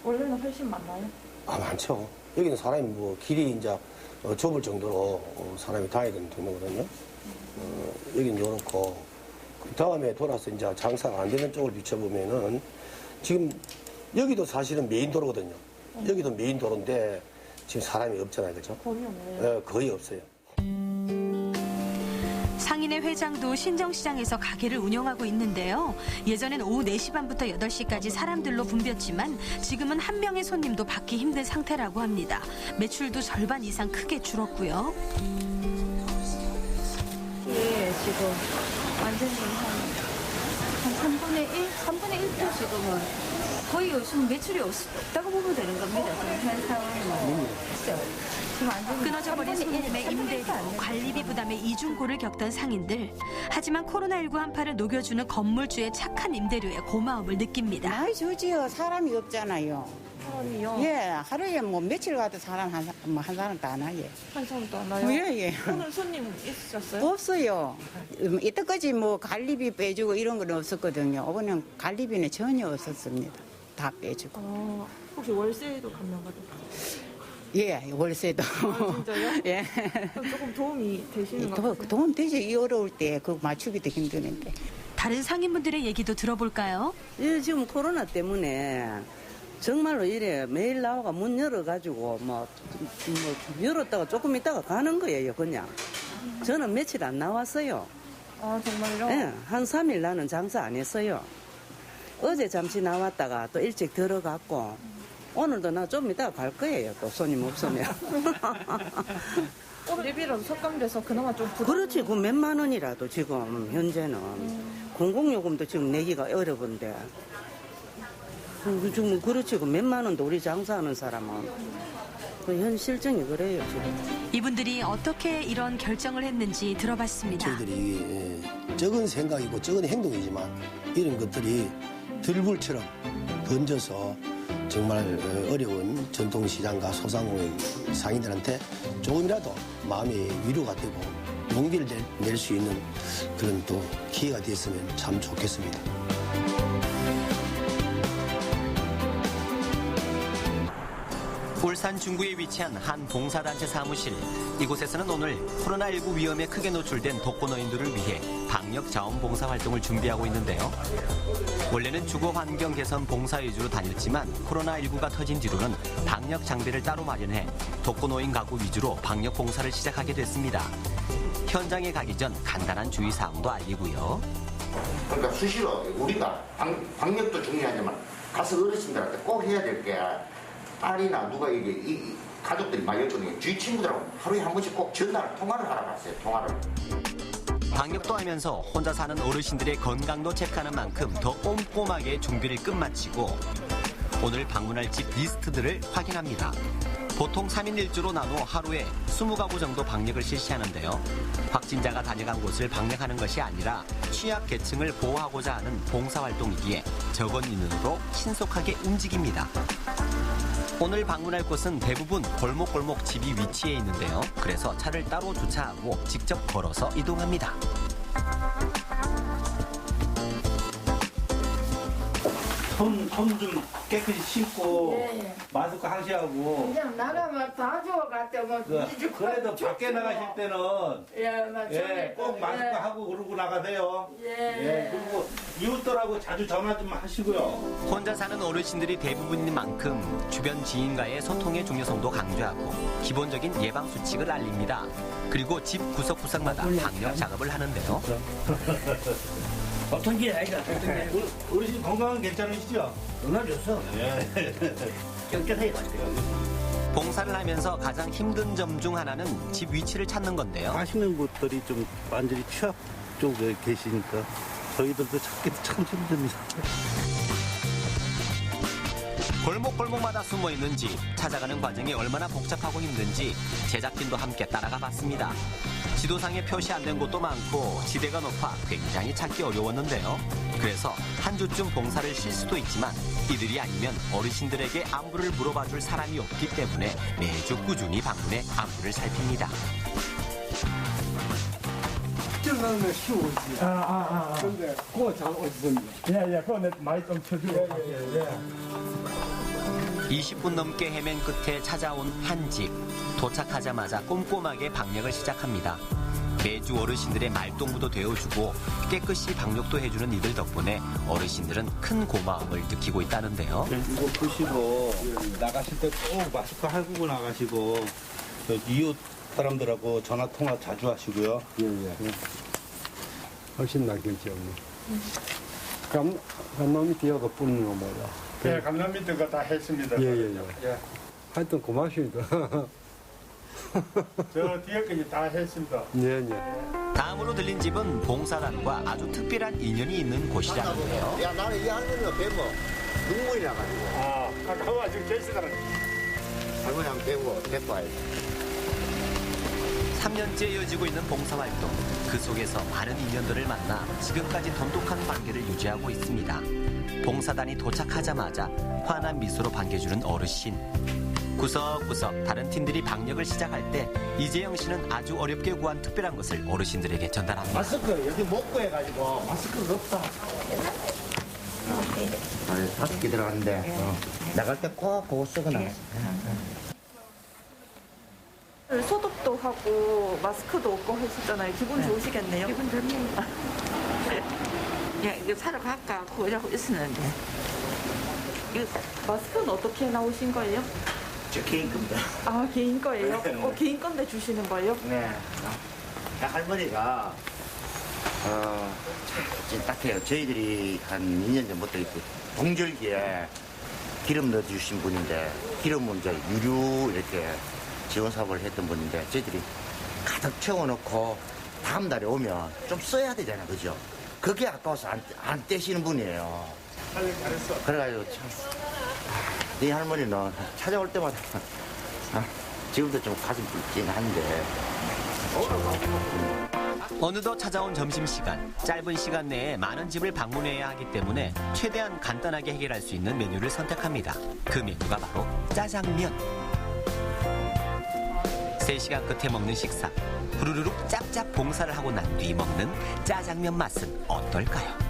원래는 훨씬 많나요? 많죠. 여기는 사람이 뭐 길이 이제 좁을 정도로 사람이 다니는 통로거든요. 여기는 요렇고 그 다음에 돌아서 이제 장사가 안 되는 쪽을 비춰보면은 지금 여기도 사실은 메인 도로거든요. 여기도 메인 도로인데 지금 사람이 없잖아요, 그렇죠? 거의 없네요. 네, 거의 없어요. 상인회 회장도 신정시장에서 가게를 운영하고 있는데요. 예전엔 오후 4시 반부터 8시까지 사람들로 붐볐지만 지금은 한 명의 손님도 받기 힘든 상태라고 합니다. 매출도 절반 이상 크게 줄었고요. 예, 지금 완전히 한 3분의 1? 3분의 1도 지금은 거의 요즘 매출이 없다고 보면 되는 겁니다. 지금 현 상황은. 끊어져 버린 손님의 임대료, 관리비 부담에 이중고를 겪던 상인들. 하지만 코로나19 한파를 녹여주는 건물주의 착한 임대료에 고마움을 느낍니다. 많이 주지요. 사람이 없잖아요. 사람이요? 예, 하루에 뭐 며칠 가도 사람 한 사람도 안 하게. 한 사람도 안 와요? 예, 예. 오늘 손님 있으셨어요? 없어요. 이때까지 뭐 관리비 빼주고 이런 건 없었거든요. 이번엔 관리비는 전혀 없었습니다. 다 빼주고. 혹시 월세도 감면받을까요? 예, 월세도. 진짜요? 예. 그럼 조금 도움이 되시는 것 같아요? 도움 되죠. 이 어려울 때 그거 맞추기도 힘드는데. 다른 상인분들의 얘기도 들어볼까요? 예, 지금 코로나 때문에 정말로 이래 매일 나와가 문 열어가지고 뭐 열었다가 조금 있다가 가는 거예요, 그냥. 저는 며칠 안 나왔어요. 아, 정말요? 예, 한 3일 나는 장사 안 했어요. 어제 잠시 나왔다가 또 일찍 들어갔고 오늘도 나 좀 이따가 갈 거예요. 또 손님 없으면. 관리비라도 삭감돼서 그나마 좀 부담. 그렇지. 그 몇만 원이라도 지금 현재는 공공요금도 지금 내기가 어려운데. 지금 그렇지. 그 몇만 원도 우리 장사하는 사람은 그 현실적이 그래요 지금. 이분들이 어떻게 이런 결정을 했는지 들어봤습니다. 저희들이 적은 생각이고 적은 행동이지만 이런 것들이 들불처럼 던져서 정말 어려운 전통시장과 소상공인 상인들한테 조금이라도 마음의 위로가 되고 용기를 낼 수 있는 그런 또 기회가 됐으면 참 좋겠습니다. 울산 중구에 위치한 한 봉사단체 사무실. 이곳에서는 오늘 코로나19 위험에 크게 노출된 독거노인들을 위해 방역 자원봉사 활동을 준비하고 있는데요. 원래는 주거 환경 개선 봉사 위주로 다녔지만 코로나19가 터진 뒤로는 방역 장비를 따로 마련해 독거노인 가구 위주로 방역 봉사를 시작하게 됐습니다. 현장에 가기 전 간단한 주의사항도 알리고요. 그러니까 수시로 우리가 방역도 중요하지만 가서 어르신들한테 꼭 해야 될 게 딸이나 누가 이 가족들이 말렸거든요. 주위 친구들하고 하루에 한 번씩 꼭 통화를 하러 갔어요. 통화를. 방역도 하면서 혼자 사는 어르신들의 건강도 체크하는 만큼 더 꼼꼼하게 준비를 끝마치고 오늘 방문할 집 리스트들을 확인합니다. 보통 3인 1조로 나눠 하루에 20가구 정도 방역을 실시하는데요. 확진자가 다녀간 곳을 방역하는 것이 아니라 취약계층을 보호하고자 하는 봉사활동이기에 적은 인원으로 신속하게 움직입니다. 오늘 방문할 곳은 대부분 골목골목 집이 위치해 있는데요. 그래서 차를 따로 주차하고 직접 걸어서 이동합니다. 손 좀 깨끗이 씻고 예. 마스크 하시고 그냥 나가면 다 주워갔대 뭐. 그래도 밖에 나가실 때는 꼭 마스크 예. 하고 그러고 나가세요. 예. 그리고 이웃들하고 자주 전화 좀 하시고요. 혼자 사는 어르신들이 대부분인 만큼 주변 지인과의 소통의 중요성도 강조하고 기본적인 예방 수칙을 알립니다. 그리고 집 구석구석마다 방역 작업을 하는데요. 어떤 게 아이가? 어르신 건강은 괜찮으시죠? 정말 좋소. 껴껴서 해가지고. 봉사를 하면서 가장 힘든 점 중 하나는 집 위치를 찾는 건데요. 하시는 분들이 좀 완전히 취약 쪽에 계시니까 저희들도 찾기도 참 힘듭니다. 골목골목마다 숨어있는 집, 찾아가는 과정이 얼마나 복잡하고 힘든지 제작진도 함께 따라가 봤습니다. 지도상에 표시 안 된 곳도 많고 지대가 높아 굉장히 찾기 어려웠는데요. 그래서 한 주쯤 봉사를 쉴 수도 있지만 이들이 아니면 어르신들에게 안부를 물어봐줄 사람이 없기 때문에 매주 꾸준히 방문해 안부를 살핍니다. 찍는 쉬우지. 근데 그거 잘 어디서? 예, 그거 내 많이 좀 쳐주고. 20분 넘게 헤맨 끝에 찾아온 한 집. 도착하자마자 꼼꼼하게 방역을 시작합니다. 매주 어르신들의 말동무도 되어주고 깨끗이 방역도 해주는 이들 덕분에 어르신들은 큰 고마움을 느끼고 있다는데요. 이거 보시고 나가실 때 꼭 마스크 하고 나가시고 이웃 사람들하고 전화 통화 자주 하시고요. 예. 훨씬 낫겠죠. 감남이 뛰어가 뿌는 거 뭐야? 예, 감남이 뛰어가 다 했습니다. 예. 하여튼 고맙습니다. 저 뒤에까지 다 했습니다. 예. 다음으로 들린 집은 봉사단과 아주 특별한 인연이 있는 곳이라는데요. 야, 나는 이 할머니가 뵈면 눈물이 나가지고. 가까워 아직 계시더라. 할머니 한번 뵈고 데리고 와야지. 3년째 이어지고 있는 봉사활동. 그 속에서 많은 인연들을 만나 지금까지 돈독한 관계를 유지하고 있습니다. 봉사단이 도착하자마자 환한 미소로 반겨주는 어르신. 구석구석 다른 팀들이 방역을 시작할 때 이재영 씨는 아주 어렵게 구한 특별한 것을 어르신들에게 전달합니다. 마스크 여기 먹고 해가지고 마스크가 없다. 안에 5개 들어갔는데 나갈 때 꼭 그거 쓰고 나갔어. 소독도 하고 마스크도 없고 하셨잖아요. 기분 좋으시겠네요. 기분 좋네요. 야, 이거 사러 갈까 그러고 있었는데. 마스크는 어떻게 나오신 거예요? 저 개인 겁니다. 아, 개인 거예요? 네. 개인 건데 주시는 거예요? 네. 할머니가 좀 딱해요. 저희들이 한 2년 전부터 동절기에 기름 넣어주신 분인데 기름은 이제 유류 이렇게 지원 사업을 했던 분인데 저희들이 가득 채워놓고 다음 달에 오면 좀 써야 되잖아요, 그죠? 그게 아까워서 안 떼시는 분이에요. 잘했어. 그래가지고 참. 네 할머니는 찾아올 때마다 지금도 좀 가슴 붓긴 한데 어느덧 찾아온 점심시간. 짧은 시간 내에 많은 집을 방문해야 하기 때문에 최대한 간단하게 해결할 수 있는 메뉴를 선택합니다. 그 메뉴가 바로 짜장면. 3시간 끝에 먹는 식사. 후루룩 짭짭 봉사를 하고 난 뒤 먹는 짜장면 맛은 어떨까요?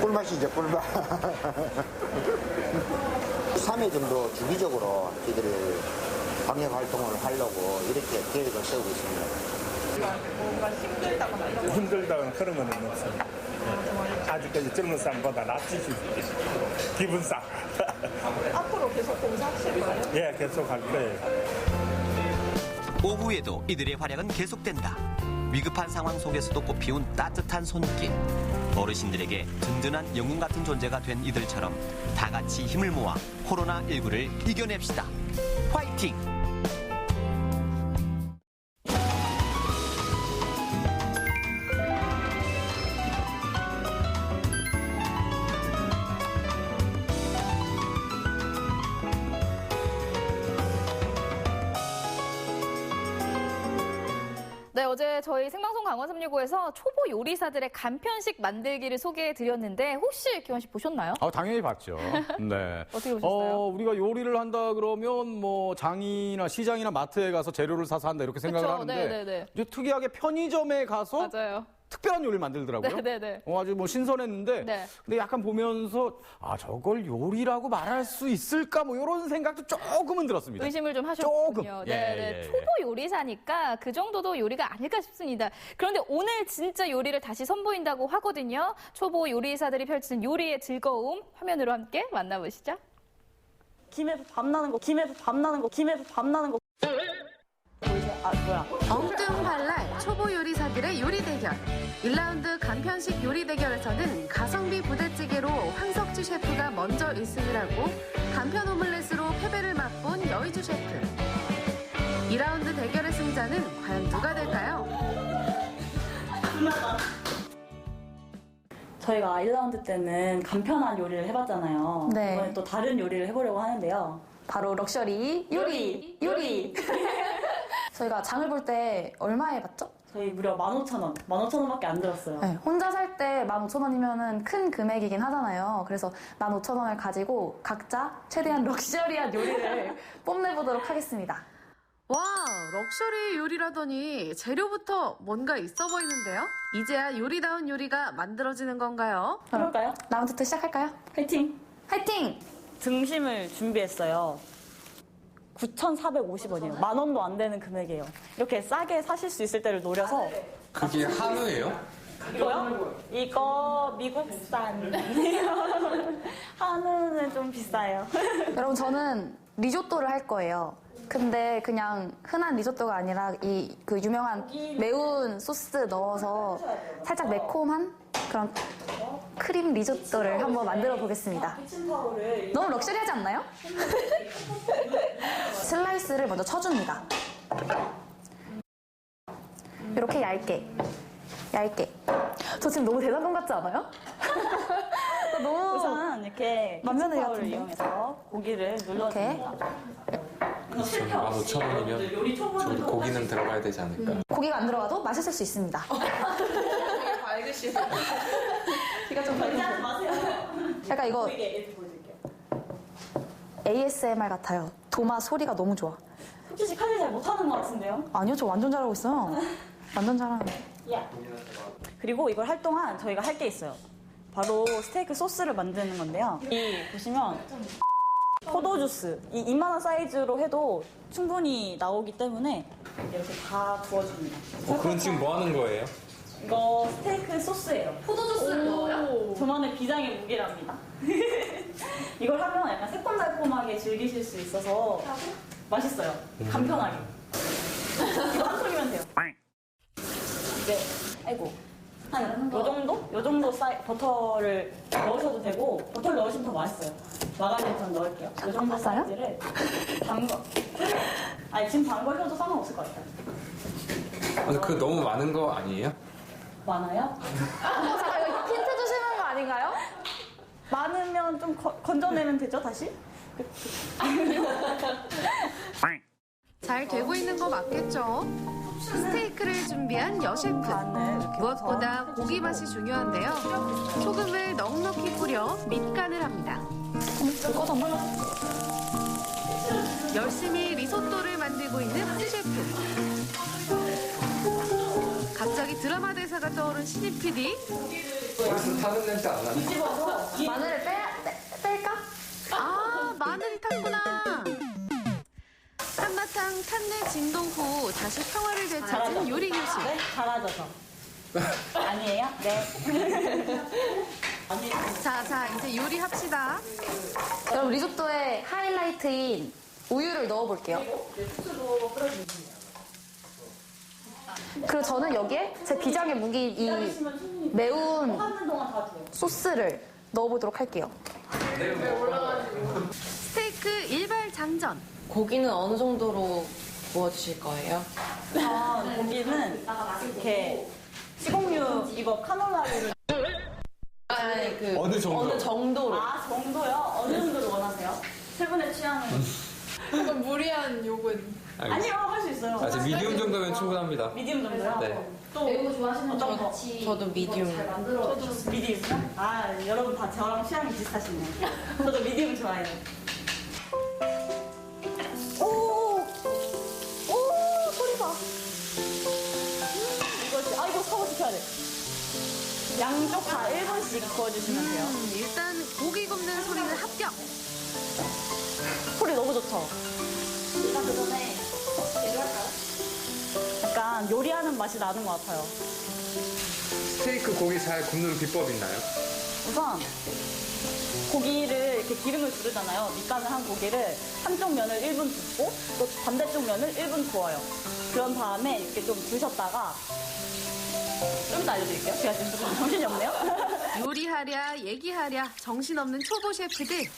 꿀맛이죠, 꿀맛. 3회 정도 주기적으로 저희들이 방역 활동을 하려고 이렇게 계획을 세우고 있습니다. 뭔가 힘들다는 그런 건 없습니다. 아직까지 젊은 사람보다 낫지 기분 싸. 앞으로 계속 봉사하실 거예요? 예, 계속 할 거예요. 오후에도 이들의 활약은 계속된다. 위급한 상황 속에서도 꽃피운 따뜻한 손길. 어르신들에게 든든한 영웅 같은 존재가 된 이들처럼 다 같이 힘을 모아 코로나19를 이겨냅시다. 화이팅! 네, 어제 저희 생방송 강원 365에서 초보 요리사들의 간편식 만들기를 소개해드렸는데 혹시 기원 씨 보셨나요? 당연히 봤죠. 네. 어떻게 보셨어요? 우리가 요리를 한다 그러면 뭐 장이나 시장이나 마트에 가서 재료를 사서 한다 이렇게 생각을 그쵸? 하는데 네네네. 이제 특이하게 편의점에 가서 맞아요. 특별한 요리를 만들더라고요. 네네네. 아주 뭐 신선했는데 네. 근데 약간 보면서 저걸 요리라고 말할 수 있을까 뭐 이런 생각도 조금은 들었습니다. 의심을 좀 하셨군요. 조금. 네. 초보 요리사니까 그 정도도 요리가 아닐까 싶습니다. 그런데 오늘 진짜 요리를 다시 선보인다고 하거든요. 초보 요리사들이 펼치는 요리의 즐거움 화면으로 함께 만나보시죠. 김에 밥 나는 거, 김에 밥 나는 거, 김에 밥 나는 거. 엉뚱발랄 초보 요리사들의 요리 대결. 1라운드 간편식 요리 대결에서는 가성비 부대찌개로 황석주 셰프가 먼저 1승을 하고 간편 오믈렛으로 패배를 맛본 여의주 셰프. 2라운드 대결의 승자는 과연 누가 될까요? 저희가 1라운드 때는 간편한 요리를 해봤잖아요. 네. 이번에 또 다른 요리를 해보려고 하는데요. 바로 럭셔리 요리. 저희가 장을 볼 때 얼마에 봤죠? 저희 무려 15,000원. 15,000원밖에 안 들었어요. 네, 혼자 살 때 15,000원이면은 큰 금액이긴 하잖아요. 그래서 15,000원을 가지고 각자 최대한 럭셔리한 요리를 뽐내보도록 하겠습니다. 와, 럭셔리 요리라더니 재료부터 뭔가 있어 보이는데요? 이제야 요리다운 요리가 만들어지는 건가요? 그럴까요? 라운드 2 시작할까요? 화이팅! 화이팅! 등심을 준비했어요. 9,450원이에요. 10,000원도 안 되는 금액이에요. 이렇게 싸게 사실 수 있을 때를 노려서. 그게 한우예요? 이거요? 이거 미국산. 한우는 좀 비싸요. 여러분, 저는 리조또를 할 거예요. 근데 그냥 흔한 리조또가 아니라 그 유명한 매운 소스 넣어서 살짝 매콤한 그런 크림 리조또를 한번 만들어 보겠습니다. 너무 럭셔리하지 않나요? 슬라이스를 먼저 쳐줍니다. 이렇게 얇게. 저 지금 너무 대단한 것 같지 않아요? 너무 우선 이렇게 만면을 키친타올을 같은데? 이용해서 고기를 눌러줍니다. 15,000원이면 좀 고기는 들어가야 되지 않을까? 고기가 안 들어가도 맛있을 수 있습니다. 밝으시네. 귀가 좀 하지 마세요. 약간 이거 보여드릴게요. ASMR 같아요. 도마 소리가 너무 좋아. 혹시 칼질 잘 못하는 것 같은데요? 아니요, 저 완전 잘하고 있어요. 완전 잘하는데. 그리고 이걸 할 동안 저희가 할 게 있어요. 바로 스테이크 소스를 만드는 건데요. 보시면 포도주스, 이 이만한 사이즈로 해도 충분히 나오기 때문에 이렇게 다 부어줍니다. 그건 지금 뭐 하는 거예요? 이거 스테이크 소스예요. 포도주스를 넣어요? 저만의 비장의 무기랍니다. 이걸 하면 약간 새콤달콤하게 즐기실 수 있어서 맛있어요. 간편하게. 이거 한 소리면 돼요. 이제 아이고 한 요 정도? 요 정도 버터를 넣으셔도 되고 버터를 넣으시면 더 맛있어요. 마가린 좀 넣을게요. 요 정도 사이즈를 담궈. 아니 지금 담궈셔도 상관없을 것 같아요. 그 너무 많은 거 아니에요? 많아요? 잠깐 이거 힌트 주시는 거 아닌가요? 많으면 좀 건져내면 되죠 다시? 잘 되고 있는 거 맞겠죠? 스테이크를 준비한 여셰프. 무엇보다 고기 맛이 중요한데요. 소금을 넉넉히 뿌려 밑간을 합니다. 열심히 리소또를 만들고 있는 한 셰프. 갑자기 드라마 대사가 떠오른 신입 PD. 무슨 타는 냄새 안 나네. 마늘을 뺄까? 아, 마늘이 탔구나. 한바탕 탄내 진동 후 다시 평화를 되찾은 요리 교실. 네, 잘하죠 저. 아니에요? 네. 자, 이제 요리합시다. 여러분, 리조또의 하이라이트인 우유를 넣어볼게요. 그리고 저는 여기에 제 비장의 무기 이 매운 소스를 넣어보도록 할게요. 스테이크 일발 장전. 고기는 어느 정도로 구워주실 거예요? 고기는 이렇게 식용유 이거 카놀라유를 아니 그 어느 정도로? 정도요? 어느 정도로 원하세요? 세 분의 취향은 약간 무리한 욕은 아니요, 할 수 있어요. 아, 저 미디움 정도면 충분합니다. 미디움 정도요? 네. 또 매운 거 좋아하시는 어떤 거? 저도 미디움. 저도 미디움이요? 아, 여러분 다 저랑 취향이 비슷하시네요. 저도 미디움 좋아해요. 소리 봐. 이거 사고 시켜야 돼. 양쪽 다 1분씩 구워주시면 돼요. 일단 고기 굽는 소리는 합격. 소리 너무 좋죠? 일단 그 전에 재료할까요? 약간 요리하는 맛이 나는 것 같아요. 스테이크 고기 잘 굽는 비법 있나요? 우선 고기를 이렇게 기름을 두르잖아요. 밑간을 한 고기를 한쪽 면을 1분 굽고 또 반대쪽 면을 1분 구워요. 그런 다음에 이렇게 좀 두셨다가 좀 이따 알려드릴게요. 제가 지금 조금 정신이 없네요. 요리하랴 얘기하랴 정신없는 초보 셰프들.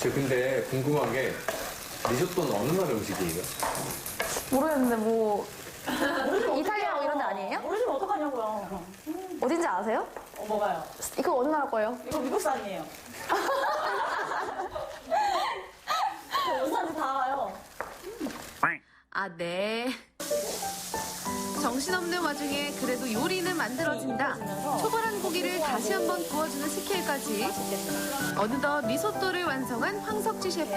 저 근데 궁금한 게 리조또는 어느 나라 음식이에요? 모르겠는데 뭐 이탈리아 이런 데 아니에요? 모르시면 어떡하냐고요. 어딘지 아세요? 뭐가요? 이거 어느 나라 거예요? 이거 미국산이에요. 어디산지 다 알아요. 아, 네. 정신없는 와중에 그래도 요리는 만들어진다. 초벌한 고기를 다시 한번 구워주는 스킬까지. 어느덧 리소또를 완성한 황석지 셰프.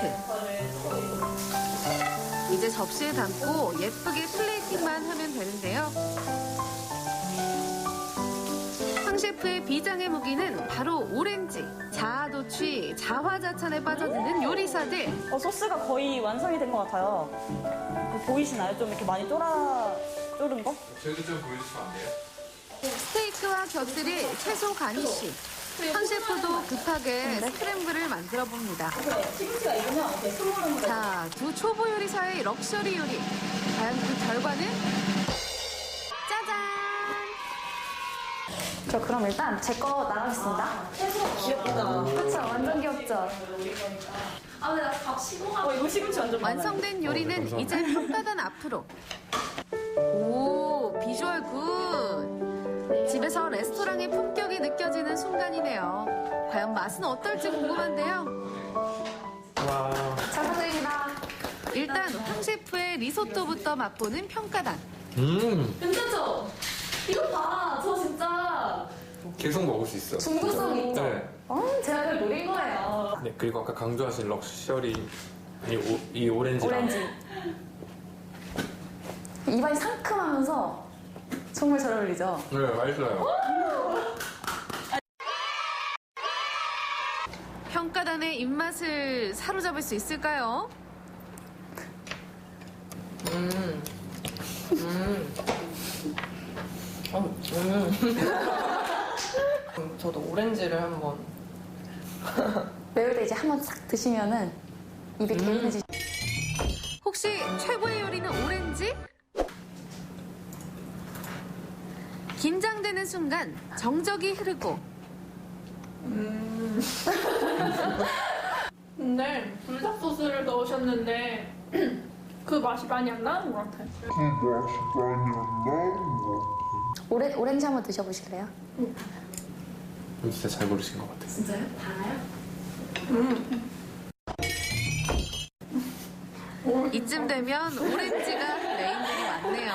이제 접시에 담고 예쁘게 플레이팅만 하면 되는데요. 황 셰프의 비장의 무기는 바로 오렌지. 자아도취, 자화자찬에 빠져드는 요리사들. 소스가 거의 완성이 된 것 같아요. 보이시나요? 좀 이렇게 많이 졸은 거? 저희도 좀 보여주시면 안 돼요? 스테이크와 곁들일 채소 가니쉬. 황 셰프도 급하게 스크램블을 만들어 봅니다. 시금치가 있으면 이렇게 스모르는 거. 자, 두 초보 요리사의 럭셔리 요리. 과연 그 결과는? 짜잔! 저 그럼 일단 제 거 나가겠습니다. 귀엽다. 그쵸? 완전 귀엽죠? 아, 근데 나밥 시공하고. 이거 시금치 완전 완성된 요리는 이제 평가단 앞으로. 오, 비주얼 굿. 집에서 레스토랑의 품격이 느껴지는 순간이네요. 과연 맛은 어떨지 궁금한데요. 와. 잘 부탁드립니다. 일단 황 셰프의 리소또부터 맛보는 평가단. 괜찮죠? 이거 봐. 저 진짜 계속 먹을 수 있어요. 중독성 있죠? 네. 제가 그걸 노린 거예요. 네, 그리고 아까 강조하신 럭셔리 이 오렌지랑 오렌지. 입안이 상큼하면서 정말 잘 어울리죠? 네, 맛있어요. 평가단의 입맛을 사로잡을 수 있을까요? 저도 오렌지를 한번. 매울 때 이제 한번 싹 드시면은 입에 개운해지. 혹시 최고의 요리는 오렌지? 긴장되는 순간 정적이 흐르고 근데 불닭 소스를 넣으셨는데 그 맛이 많이 안 나는 것 같아요. 오렌지 한번 드셔보실래요? 진짜 잘 고르신 것 같아요. 진짜요? 달아요? 이쯤 되면 오렌지가 메인들이 많네요.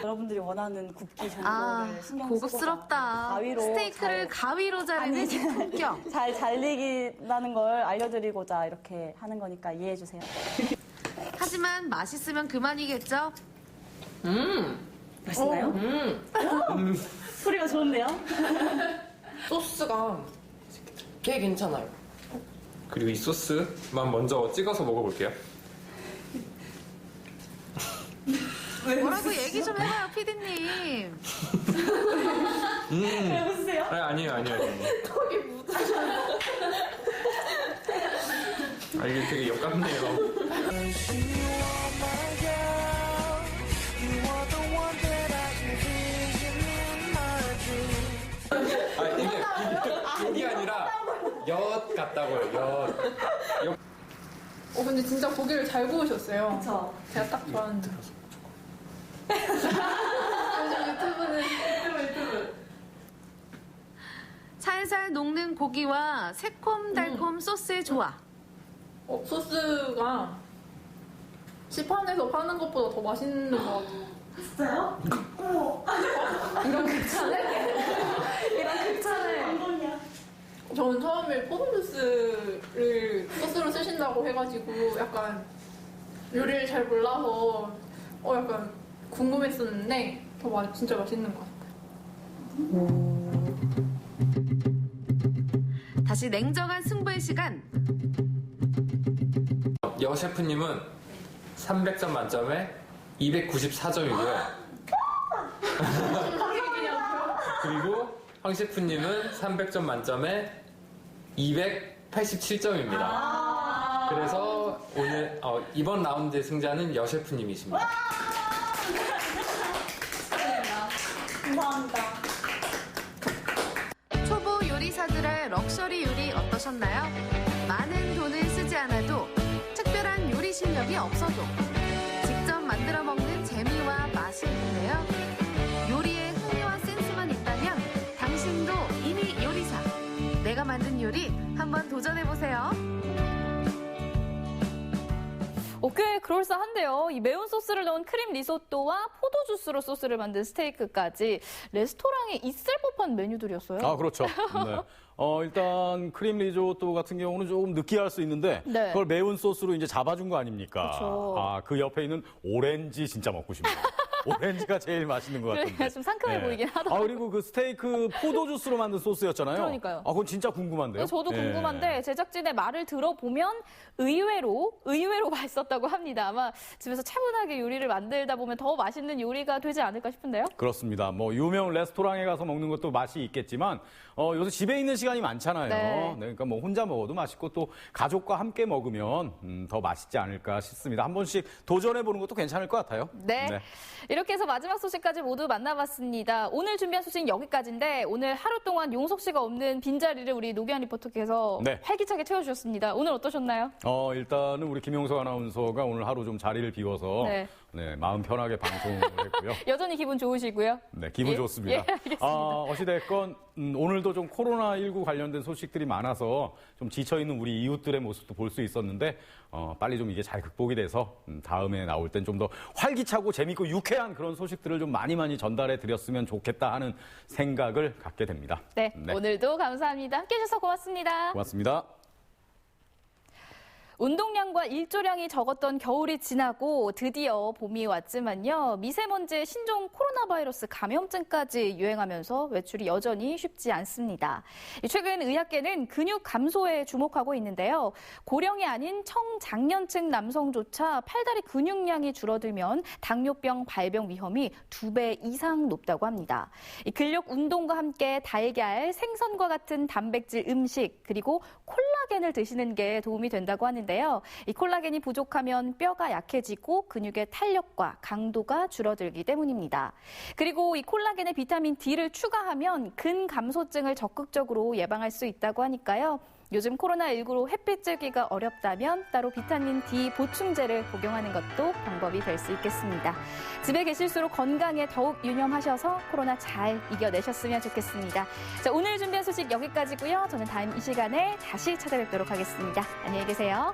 여러분들이 원하는 굽기 정도를 아, 신경 고급스럽다. 가위로 스테이크를 가위로 자르는 품격. 잘 잘리기라는 걸 알려드리고자 이렇게 하는 거니까 이해해 주세요. 하지만 맛있으면 그만이겠죠? 맛있나요? 소리가 좋은데요? 소스가 꽤 괜찮아요. 그리고 이 소스만 먼저 찍어서 먹어볼게요. 뭐라고 얘기 좀 해봐요, 피디님. 왜 웃으세요? 아니에요. 턱이 묻으셔. 아, 이게 되게 역같네요. 이게 아니라 엿 같다고요. 엿. 근데 진짜 고기를 잘 구우셨어요. 그쵸. 제가 딱 좋아하는데. 요즘 유튜브. 살살 녹는 고기와 새콤달콤 소스의 조화. 소스가 시판에서 파는 것보다 더 맛있는 것 같아요. 진짜요? 어머. 이런 극찬을? 이런 극찬을. 저는 처음에 포도주스를 소스로 쓰신다고 해가지고 약간 요리를 잘 몰라서 약간 궁금했었는데 진짜 맛있는 것 같아요. 다시 냉정한 승부의 시간. 여 셰프님은 300점 만점에 294점이고요. 그리고 황 셰프님은 300점 만점에 287점입니다. 그래서 오늘 이번 라운드의 승자는 여 셰프님이십니다. 감사합니다. 초보 요리사들의 럭셔리 요리 어떠셨나요? 많은 돈을 쓰지 않아도 특별한 요리 실력이 없어도 직접 만들어 먹는 재미와 맛이 있는데요. 요리에 흥미와 센스만 있다면 당신도 이미 요리사. 내가 만든 요리 한번 도전해보세요. 꽤 그럴싸한데요. 이 매운 소스를 넣은 크림 리소또와 포도주스로 소스를 만든 스테이크까지 레스토랑에 있을 법한 메뉴들이었어요. 아, 그렇죠. 네. 일단 크림 리조또 같은 경우는 조금 느끼할 수 있는데 네. 그걸 매운 소스로 이제 잡아준 거 아닙니까? 그렇죠. 그 옆에 있는 오렌지 진짜 먹고 싶네요. 오렌지가 제일 맛있는 것 같은데. 좀 상큼해 보이긴 하더라고요. 그리고 그 스테이크 포도주스로 만든 소스였잖아요. 그러니까요. 그건 진짜 궁금한데요. 저도 궁금한데 제작진의 말을 들어보면 의외로 맛있었다고 합니다. 아마 집에서 차분하게 요리를 만들다 보면 더 맛있는 요리가 되지 않을까 싶은데요. 그렇습니다. 뭐 유명 레스토랑에 가서 먹는 것도 맛이 있겠지만 요새 집에 있는 시간이 많잖아요. 네. 그러니까 뭐 혼자 먹어도 맛있고 또 가족과 함께 먹으면 더 맛있지 않을까 싶습니다. 한 번씩 도전해 보는 것도 괜찮을 것 같아요. 네. 이렇게 해서 마지막 소식까지 모두 만나봤습니다. 오늘 준비한 소식은 여기까지인데 오늘 하루 동안 용석 씨가 없는 빈자리를 우리 노기환 리포터께서 활기차게 채워주셨습니다. 오늘 어떠셨나요? 일단은 우리 김용석 아나운서가 오늘 하루 좀 자리를 비워서 마음 편하게 방송을 했고요. 여전히 기분 좋으시고요. 네, 기분 좋습니다. 예, 알겠습니다. 어찌됐건 오늘도 좀 코로나19 관련된 소식들이 많아서 좀 지쳐있는 우리 이웃들의 모습도 볼 수 있었는데 빨리 좀 이게 잘 극복이 돼서 다음에 나올 땐 좀 더 활기차고 재밌고 유쾌한 그런 소식들을 좀 많이 전달해 드렸으면 좋겠다 하는 생각을 갖게 됩니다. 네, 오늘도 감사합니다. 함께해 주셔서 고맙습니다. 고맙습니다. 운동량과 일조량이 적었던 겨울이 지나고 드디어 봄이 왔지만요. 미세먼지의 신종 코로나 바이러스 감염증까지 유행하면서 외출이 여전히 쉽지 않습니다. 최근 의학계는 근육 감소에 주목하고 있는데요. 고령이 아닌 청장년층 남성조차 팔다리 근육량이 줄어들면 당뇨병 발병 위험이 2배 이상 높다고 합니다. 근력 운동과 함께 달걀, 생선과 같은 단백질 음식, 그리고 콜라겐을 드시는 게 도움이 된다고 하는데요. 이 콜라겐이 부족하면 뼈가 약해지고 근육의 탄력과 강도가 줄어들기 때문입니다. 그리고 이 콜라겐에 비타민 D를 추가하면 근감소증을 적극적으로 예방할 수 있다고 하니까요. 요즘 코로나19로 햇빛 쬐기가 어렵다면 따로 비타민 D 보충제를 복용하는 것도 방법이 될 수 있겠습니다. 집에 계실수록 건강에 더욱 유념하셔서 코로나 잘 이겨내셨으면 좋겠습니다. 자, 오늘 준비한 소식 여기까지고요. 저는 다음 이 시간에 다시 찾아뵙도록 하겠습니다. 안녕히 계세요.